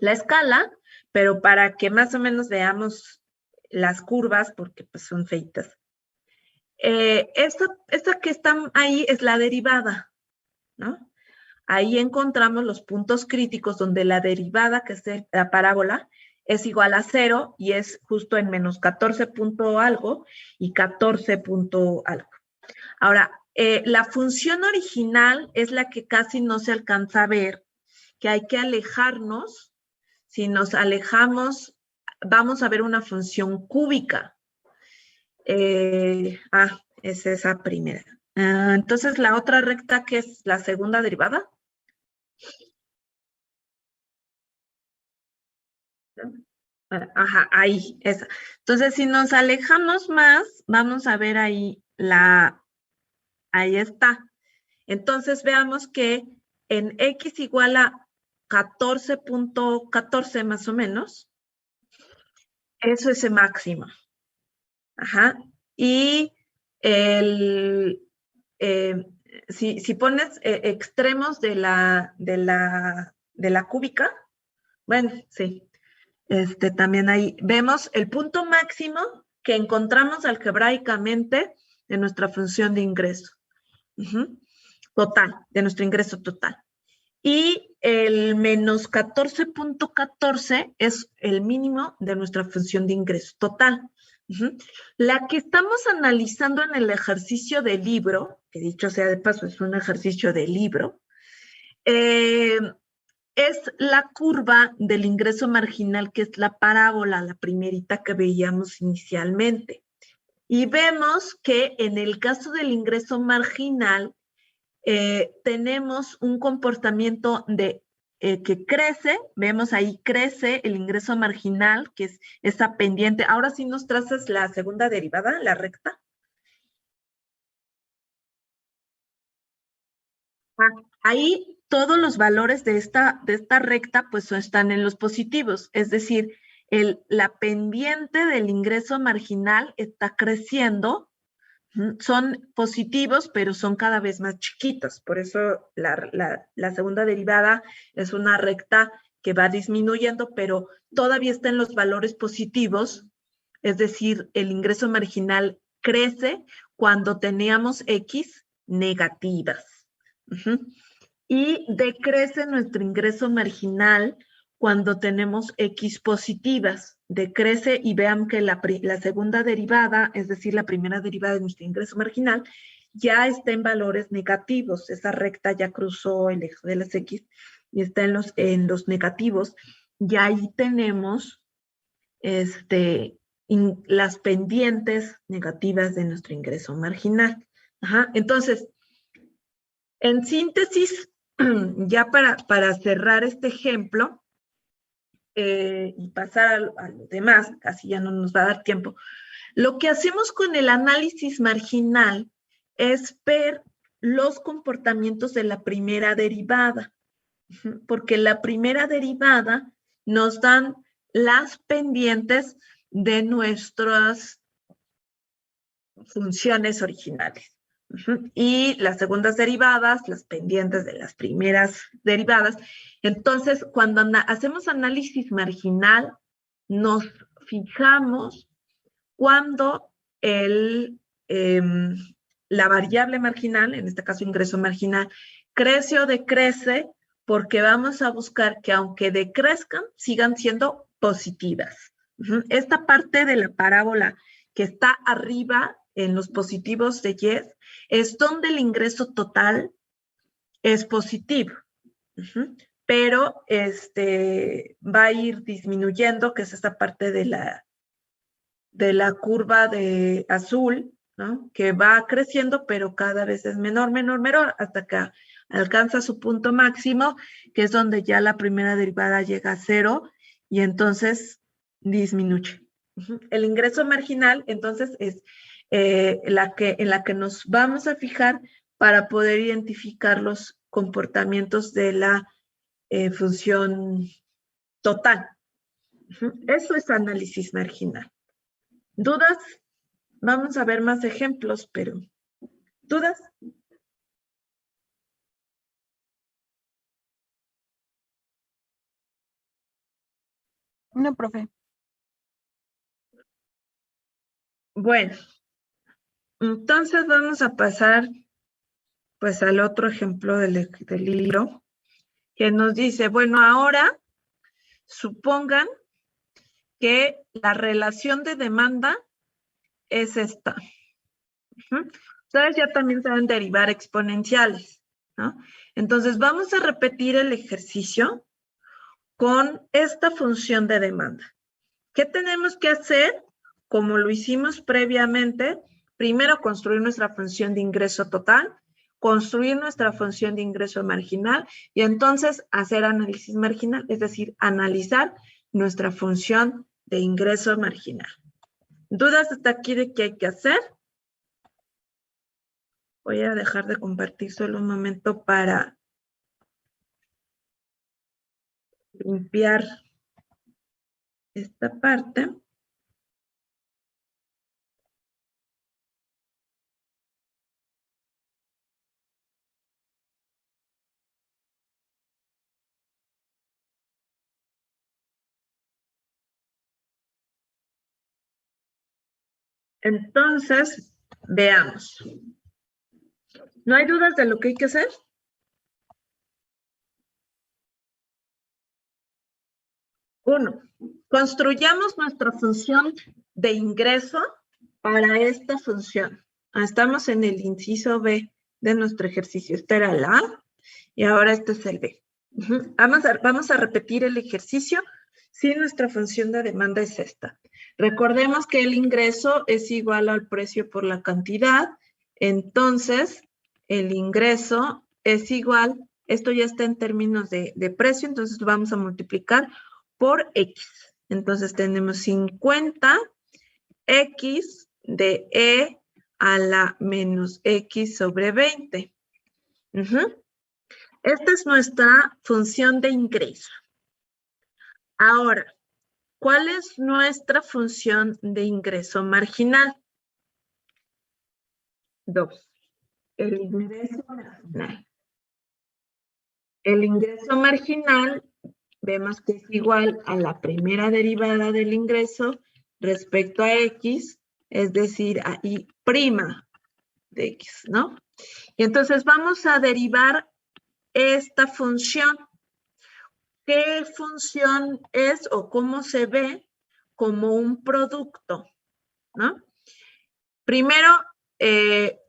escala, pero para que más o menos veamos las curvas, porque pues son feitas. Esta que está ahí es la derivada, ¿no? Ahí encontramos los puntos críticos donde la derivada, que es la parábola, es igual a 0 y es justo en menos 14 punto algo y 14 punto algo. Ahora, la función original es la que casi no se alcanza a ver, que hay que alejarnos. Si nos alejamos, vamos a ver una función cúbica. Es esa primera. Entonces, la otra recta, que es la segunda derivada. Ajá, ahí, esa. Entonces, si nos alejamos más, vamos a ver ahí ahí está. Entonces, veamos que en X igual a 14.14 más o menos, eso es el máximo. Ajá. Y si pones extremos de la cúbica, bueno, sí. También ahí vemos el punto máximo que encontramos algebraicamente de nuestra función de ingreso. Total, de nuestro ingreso total. Y el menos 14.14 es el mínimo de nuestra función de ingreso total. La que estamos analizando en el ejercicio del libro, que dicho sea de paso, es un ejercicio de libro, es la curva del ingreso marginal, que es la parábola, la primerita que veíamos inicialmente. Y vemos que en el caso del ingreso marginal, tenemos un comportamiento que crece, vemos ahí crece el ingreso marginal, que es esa pendiente. Ahora sí nos trazas la segunda derivada, la recta. Ahí todos los valores de esta recta pues están en los positivos, es decir, la pendiente del ingreso marginal está creciendo. Son positivos, pero son cada vez más chiquitos. Por eso la segunda derivada es una recta que va disminuyendo, pero todavía está en los valores positivos. Es decir, el ingreso marginal crece cuando teníamos X negativas. Y decrece nuestro ingreso marginal cuando tenemos X positivas. Decrece y vean que la segunda derivada, es decir, la primera derivada de nuestro ingreso marginal, ya está en valores negativos. Esa recta ya cruzó el eje de las X y está en los negativos. y ahí tenemos las pendientes negativas de nuestro ingreso marginal. Ajá. Entonces, en síntesis, ya para cerrar este ejemplo y pasar a lo demás, casi ya no nos va a dar tiempo, lo que hacemos con el análisis marginal es ver los comportamientos de la primera derivada, porque la primera derivada nos dan las pendientes de nuestras funciones originales. Y las segundas derivadas, las pendientes de las primeras derivadas. Entonces, cuando hacemos análisis marginal, nos fijamos cuando la variable marginal, en este caso ingreso marginal, crece o decrece, porque vamos a buscar que aunque decrezcan, sigan siendo positivas. Esta parte de la parábola que está arriba en los positivos de Y es donde el ingreso total es positivo. Pero va a ir disminuyendo, que es esta parte de la curva de azul, ¿no? Que va creciendo, pero cada vez es menor, hasta que alcanza su punto máximo, que es donde ya la primera derivada llega a 0 y entonces disminuye. El ingreso marginal, entonces, es en la que nos vamos a fijar para poder identificar los comportamientos de la función total. Eso es análisis marginal. ¿Dudas? Vamos a ver más ejemplos, pero ¿dudas? No, profe. Bueno, entonces vamos a pasar pues al otro ejemplo del libro, que nos dice, bueno, ahora supongan que la relación de demanda es esta. Ustedes ya también saben derivar exponenciales, ¿no? Entonces vamos a repetir el ejercicio con esta función de demanda. ¿Qué tenemos que hacer? Como lo hicimos previamente, primero construir nuestra función de ingreso total, construir nuestra función de ingreso marginal y entonces hacer análisis marginal, es decir, analizar nuestra función de ingreso marginal. ¿Dudas hasta aquí de qué hay que hacer? Voy a dejar de compartir solo un momento para limpiar esta parte. Entonces, veamos. ¿No hay dudas de lo que hay que hacer? Uno, construyamos nuestra función de ingreso para esta función. Estamos en el inciso B de nuestro ejercicio. Este era el A y ahora este es el B. Vamos a repetir el ejercicio si nuestra función de demanda es esta. Recordemos que el ingreso es igual al precio por la cantidad, entonces el ingreso es igual, esto ya está en términos de precio, entonces lo vamos a multiplicar por X. Entonces tenemos 50 X de E a la menos X sobre 20. Esta es nuestra función de ingreso. Ahora, ¿cuál es nuestra función de ingreso marginal? 2. El ingreso marginal. El ingreso marginal vemos que es igual a la primera derivada del ingreso respecto a X, es decir, a Y' de X, ¿no? Y entonces vamos a derivar esta función. ¿Qué función es o cómo se ve como un producto, ¿no? Primero,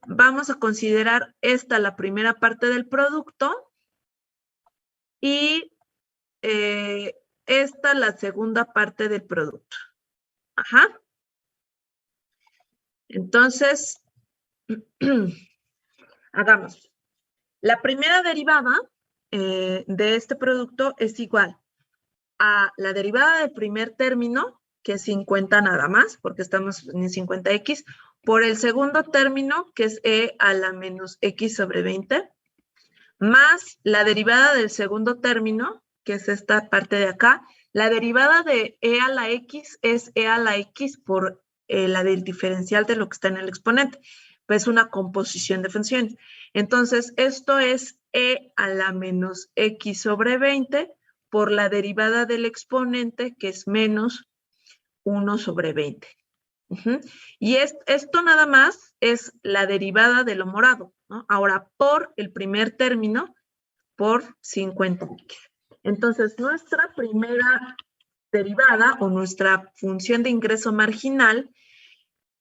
vamos a considerar esta la primera parte del producto y esta la segunda parte del producto. Ajá. Entonces, hagamos. La primera derivada de este producto es igual a la derivada del primer término, que es 50 nada más, porque estamos en 50x, por el segundo término, que es e a la menos x sobre 20, más la derivada del segundo término, que es esta parte de acá. La derivada de e a la x es e a la x por la del diferencial de lo que está en el exponente. Pues es una composición de funciones. Entonces, esto es e a la menos x sobre 20 por la derivada del exponente, que es menos 1 sobre 20. Y esto nada más es la derivada de lo morado, ¿no? Ahora, por el primer término, por 50x. Entonces, nuestra primera derivada o nuestra función de ingreso marginal,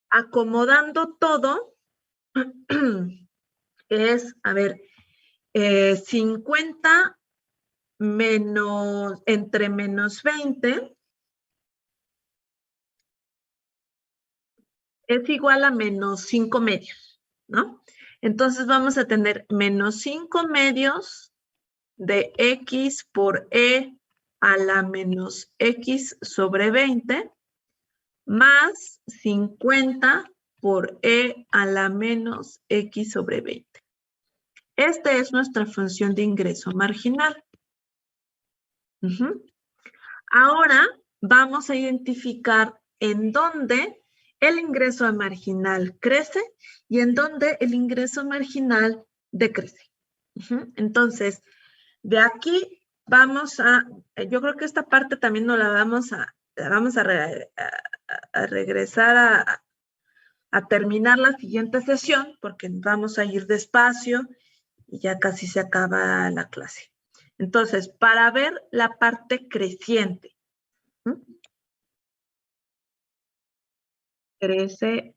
acomodando todo, es, a ver, 50 menos, entre menos 20 es igual a menos 5 medios, ¿no? Entonces vamos a tener menos 5 medios de x por e a la menos x sobre 20 más 50 por e a la menos x sobre 20. Esta es nuestra función de ingreso marginal. Ahora vamos a identificar en dónde el ingreso marginal crece y en dónde el ingreso marginal decrece. Entonces, de aquí vamos a, yo creo que esta parte también nos la vamos a regresar a terminar la siguiente sesión, porque vamos a ir despacio y ya casi se acaba la clase. Entonces, para ver la parte creciente, crece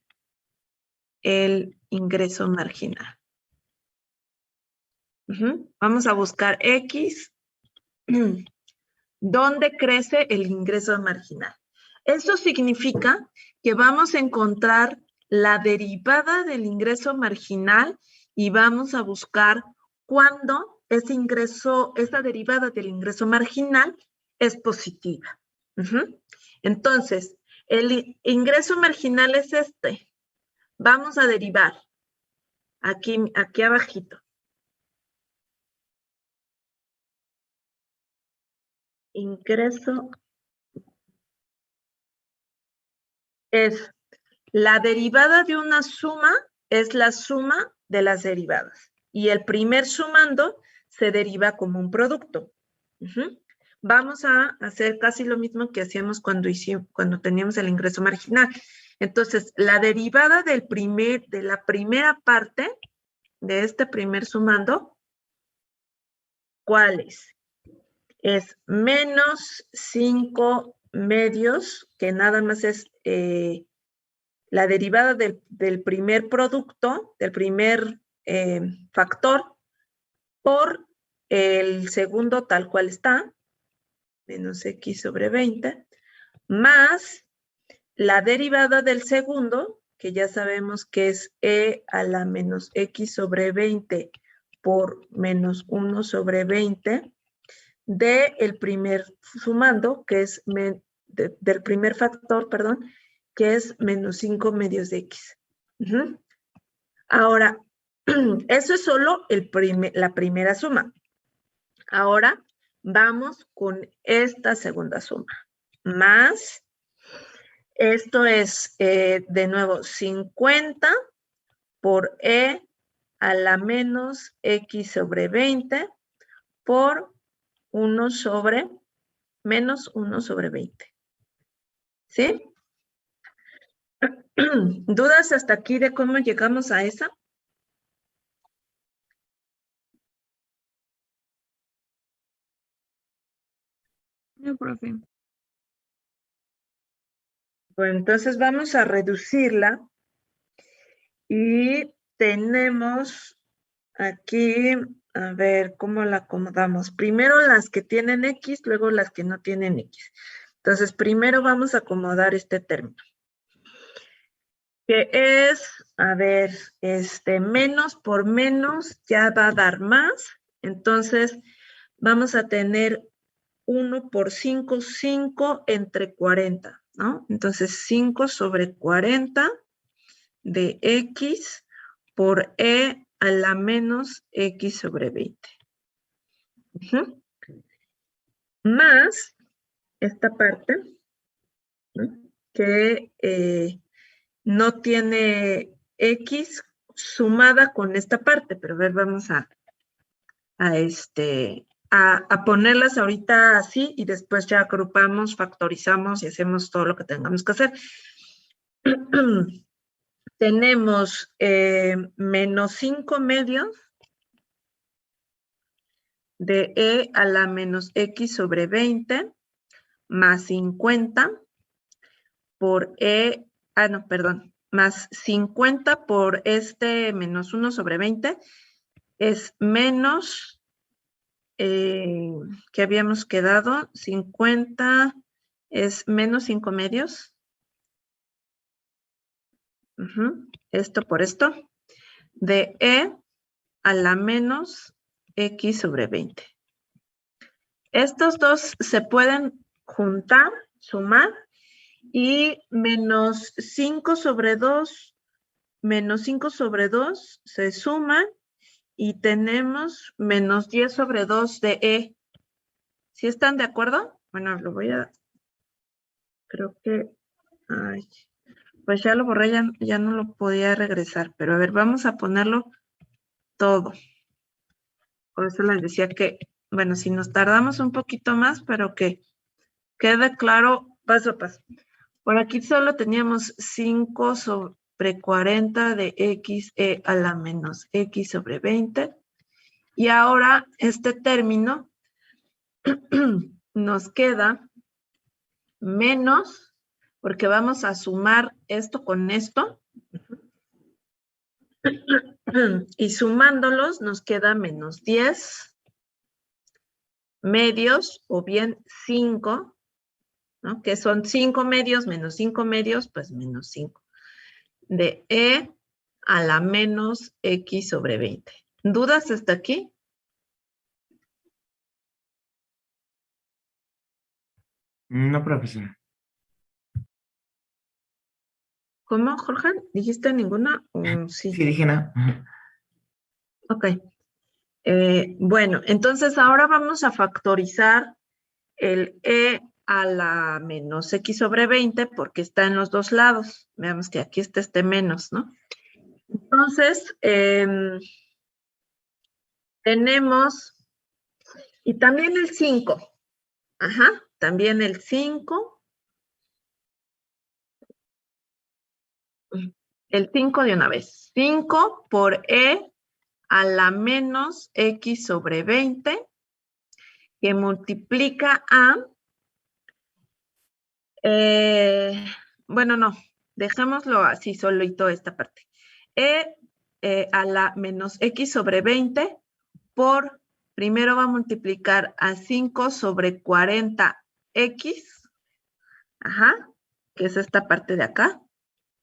el ingreso marginal. Vamos a buscar X, ¿dónde crece el ingreso marginal? Eso significa que vamos a encontrar la derivada del ingreso marginal y vamos a buscar cuándo ese ingreso, esa derivada del ingreso marginal es positiva. Entonces, el ingreso marginal es este. Vamos a derivar aquí abajito. Ingreso es la derivada de una suma, es la suma de las derivadas. Y el primer sumando se deriva como un producto. Vamos a hacer casi lo mismo que hacíamos cuando teníamos el ingreso marginal. Entonces, la derivada de la primera parte de este primer sumando, ¿cuál es? Es menos 5 medios, que nada más es la derivada del primer producto, del primer factor, por el segundo tal cual está, menos x sobre 20, más la derivada del segundo, que ya sabemos que es e a la menos x sobre 20 por menos 1 sobre 20, del primer sumando, que es del primer factor, perdón, que es menos 5 medios de x. Ahora, eso es solo la primera suma. Ahora vamos con esta segunda suma. Más, esto es de nuevo 50 por e a la menos x sobre 20 por 1 sobre menos 1 sobre 20. ¿Sí? ¿Dudas hasta aquí de cómo llegamos a esa? No, profe. Bueno, entonces vamos a reducirla y tenemos aquí, A ver, ¿cómo la acomodamos? Primero las que tienen X, luego las que no tienen X. Entonces, primero vamos a acomodar este término. Que es, a ver, menos por menos ya va a dar más. Entonces, vamos a tener 1 por 5, 5 entre 40, ¿no? Entonces, 5 sobre 40 de X por E a la menos X sobre 20. Ujú. Más esta parte, ¿no? Que no tiene X sumada con esta parte, pero a ver, vamos a ponerlas ahorita así y después ya agrupamos, factorizamos y hacemos todo lo que tengamos que hacer. Tenemos menos 5 medios de E a la menos X sobre 20 más 50 por E, más 50 por menos 1 sobre 20 es menos, que habíamos quedado, 50 es menos 5 medios. Esto por esto, de E a la menos X sobre 20. Estos dos se pueden juntar, sumar, y menos 5 sobre 2, menos 5 sobre 2 se suman y tenemos menos 10 sobre 2 de E. ¿Sí están de acuerdo? Bueno, lo voy a, creo que, ay, pues ya lo borré, ya no lo podía regresar, pero a ver, vamos a ponerlo todo. Por eso les decía que, bueno, si nos tardamos un poquito más, pero que quede claro paso a paso. Por aquí solo teníamos 5 sobre 40 de X E a la menos X sobre 20. Y ahora este término nos queda menos, porque vamos a sumar esto con esto. Y sumándolos nos queda menos 10 medios o bien 5, ¿no? Que son 5 medios menos 5 medios, pues menos 5. De E a la menos X sobre 20. ¿Dudas hasta aquí? No, profesor. ¿Cómo, Jorge? ¿Dijiste ninguna? Sí. Sí, dije nada. Ok. Bueno, entonces ahora vamos a factorizar el E a la menos X sobre 20 porque está en los dos lados. Veamos que aquí está este menos, ¿no? Entonces, tenemos, y también el 5. Ajá, también el 5. El 5 de una vez. 5 por E a la menos X sobre 20, que multiplica a, bueno, no, dejémoslo así, solito esta parte. E a la menos X sobre 20 por, primero va a multiplicar a 5 sobre 40X, ajá, que es esta parte de acá,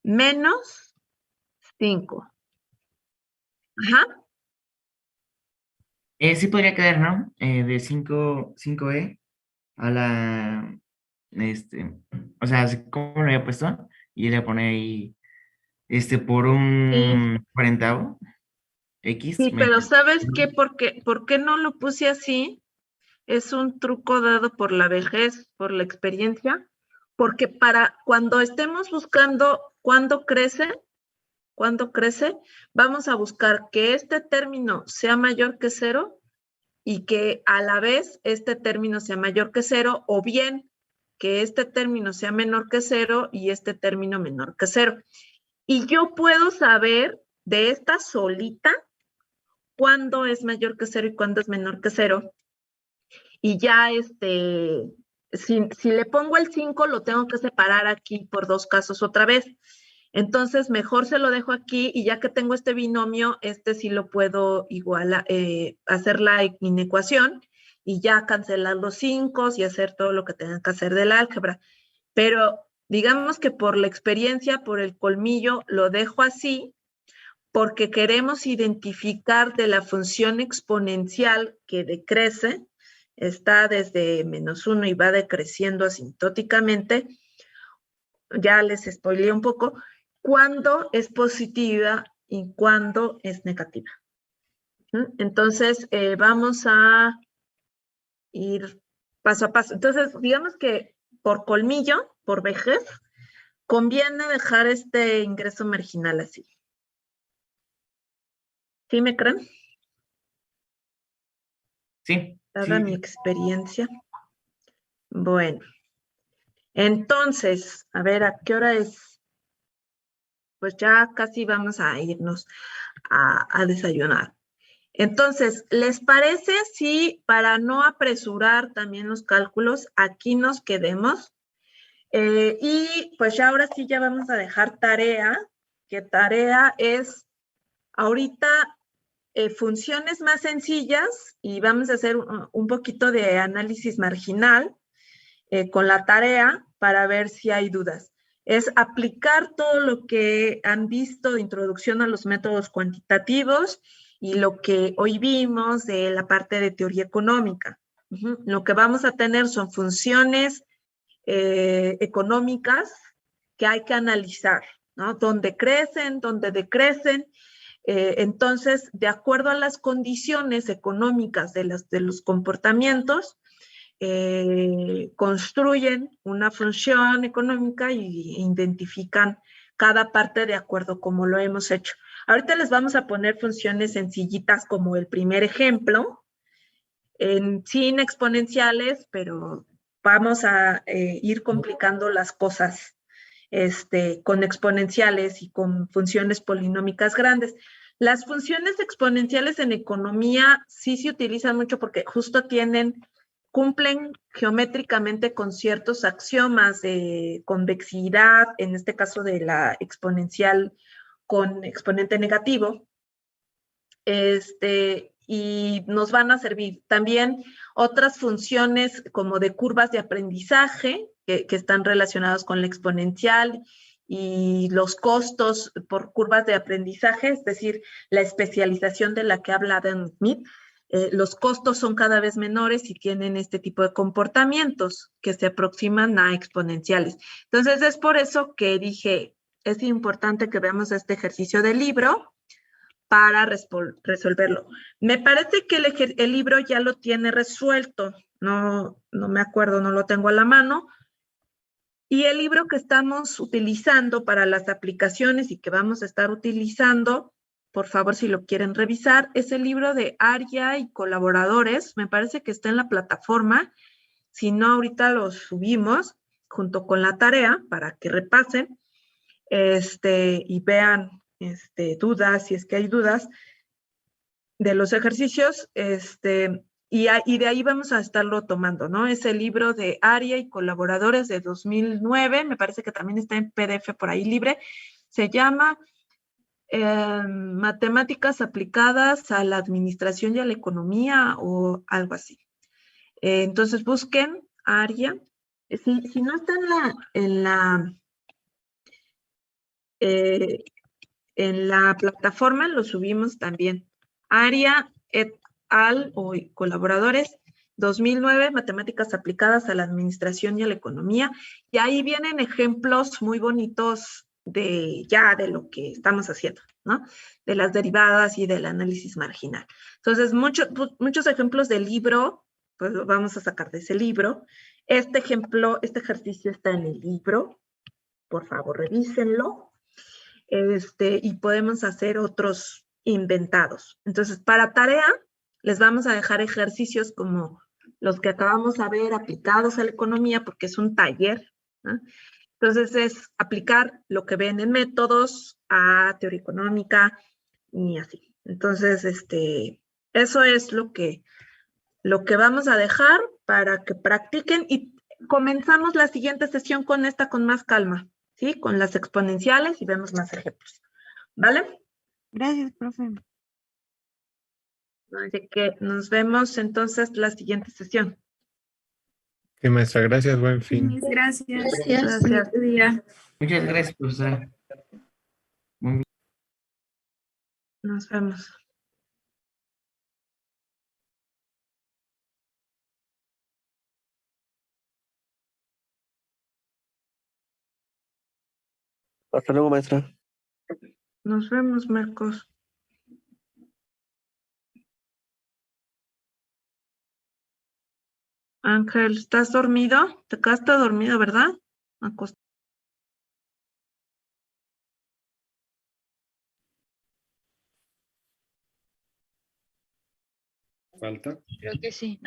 menos 5. Ajá. Sí podría quedar, ¿no? De 5E a la, o sea, ¿cómo lo había puesto? Y le pone ahí, por un cuarentavo, X. Sí, pero ¿sabes qué? ¿Por qué no lo puse así? Es un truco dado por la vejez, por la experiencia, porque para cuando estemos buscando cuándo crece, vamos a buscar que este término sea mayor que 0 y que a la vez este término sea mayor que 0, o bien que este término sea menor que 0 y este término menor que 0. Y yo puedo saber de esta solita cuándo es mayor que 0 y cuándo es menor que 0. Y ya si le pongo el 5, lo tengo que separar aquí por dos casos otra vez. Entonces, mejor se lo dejo aquí y ya que tengo este binomio, este sí lo puedo igual hacer la inecuación y ya cancelar los 5 y hacer todo lo que tengan que hacer del álgebra. Pero digamos que por la experiencia, por el colmillo, lo dejo así porque queremos identificar de la función exponencial que decrece, está desde -1 y va decreciendo asintóticamente, ya les spoileé un poco, cuándo es positiva y cuándo es negativa. Entonces, vamos a ir paso a paso. Entonces, digamos que por colmillo, por vejez, conviene dejar este ingreso marginal así. ¿Sí me creen? Sí. Dada mi experiencia. Bueno. Entonces, a ver, ¿a qué hora es? Pues ya casi vamos a irnos a desayunar. Entonces, ¿les parece si para no apresurar también los cálculos, aquí nos quedemos? Y pues ya ahora sí ya vamos a dejar tarea, que tarea es ahorita funciones más sencillas y vamos a hacer un poquito de análisis marginal con la tarea para ver si hay dudas. Es aplicar todo lo que han visto de introducción a los métodos cuantitativos y lo que hoy vimos de la parte de teoría económica. Lo que vamos a tener son funciones económicas que hay que analizar, ¿no? Dónde crecen, dónde decrecen. Entonces, de acuerdo a las condiciones económicas de los comportamientos, construyen una función económica y identifican cada parte de acuerdo como lo hemos hecho. Ahorita les vamos a poner funciones sencillitas como el primer ejemplo, sin exponenciales, pero vamos a ir complicando las cosas con exponenciales y con funciones polinómicas grandes. Las funciones exponenciales en economía sí se utilizan mucho porque justo cumplen geométricamente con ciertos axiomas de convexidad, en este caso de la exponencial con exponente negativo, y nos van a servir también otras funciones como de curvas de aprendizaje que están relacionadas con la exponencial y los costos por curvas de aprendizaje, es decir, la especialización de la que habla Adam Smith. Los costos son cada vez menores y tienen este tipo de comportamientos que se aproximan a exponenciales. Entonces, es por eso que dije, es importante que veamos este ejercicio del libro para resolverlo. Me parece que el libro ya lo tiene resuelto, no me acuerdo, no lo tengo a la mano. Y el libro que estamos utilizando para las aplicaciones y que vamos a estar utilizando, por favor, si lo quieren revisar, es el libro de Aria y colaboradores. Me parece que está en la plataforma. Si no, ahorita lo subimos junto con la tarea para que repasen y vean dudas, si es que hay dudas de los ejercicios, y de ahí vamos a estarlo tomando, ¿no? Es el libro de Aria y colaboradores de 2009, me parece que también está en PDF por ahí libre, se llama Matemáticas aplicadas a la administración y a la economía o algo así. Entonces busquen Aria, si no está en la plataforma, lo subimos también. Aria et al o colaboradores 2009, matemáticas aplicadas a la administración y a la economía, y ahí vienen ejemplos muy bonitos de lo que estamos haciendo, ¿no? De las derivadas y del análisis marginal. Entonces, muchos ejemplos del libro, pues lo vamos a sacar de ese libro. Este ejercicio está en el libro, por favor, revísenlo. Y podemos hacer otros inventados. Entonces, para tarea, les vamos a dejar ejercicios como los que acabamos de ver aplicados a la economía, porque es un taller, ¿no? Entonces, es aplicar lo que ven en métodos a teoría económica y así. Entonces, eso es lo que vamos a dejar para que practiquen y comenzamos la siguiente sesión con más calma. ¿sí? Con las exponenciales y vemos más ejemplos. ¿Vale? Gracias, profe. Así que nos vemos entonces la siguiente sesión. Sí, maestra, gracias, buen fin. Mis gracias. Gracias. Gracias. Bonito día. Muchas gracias, profesora. Buen Nos vemos. Hasta luego, maestra. Nos vemos, Marcos. Ángel, ¿estás dormido? Te quedaste dormido, ¿verdad? Acostado. ¿Falta? Creo que sí.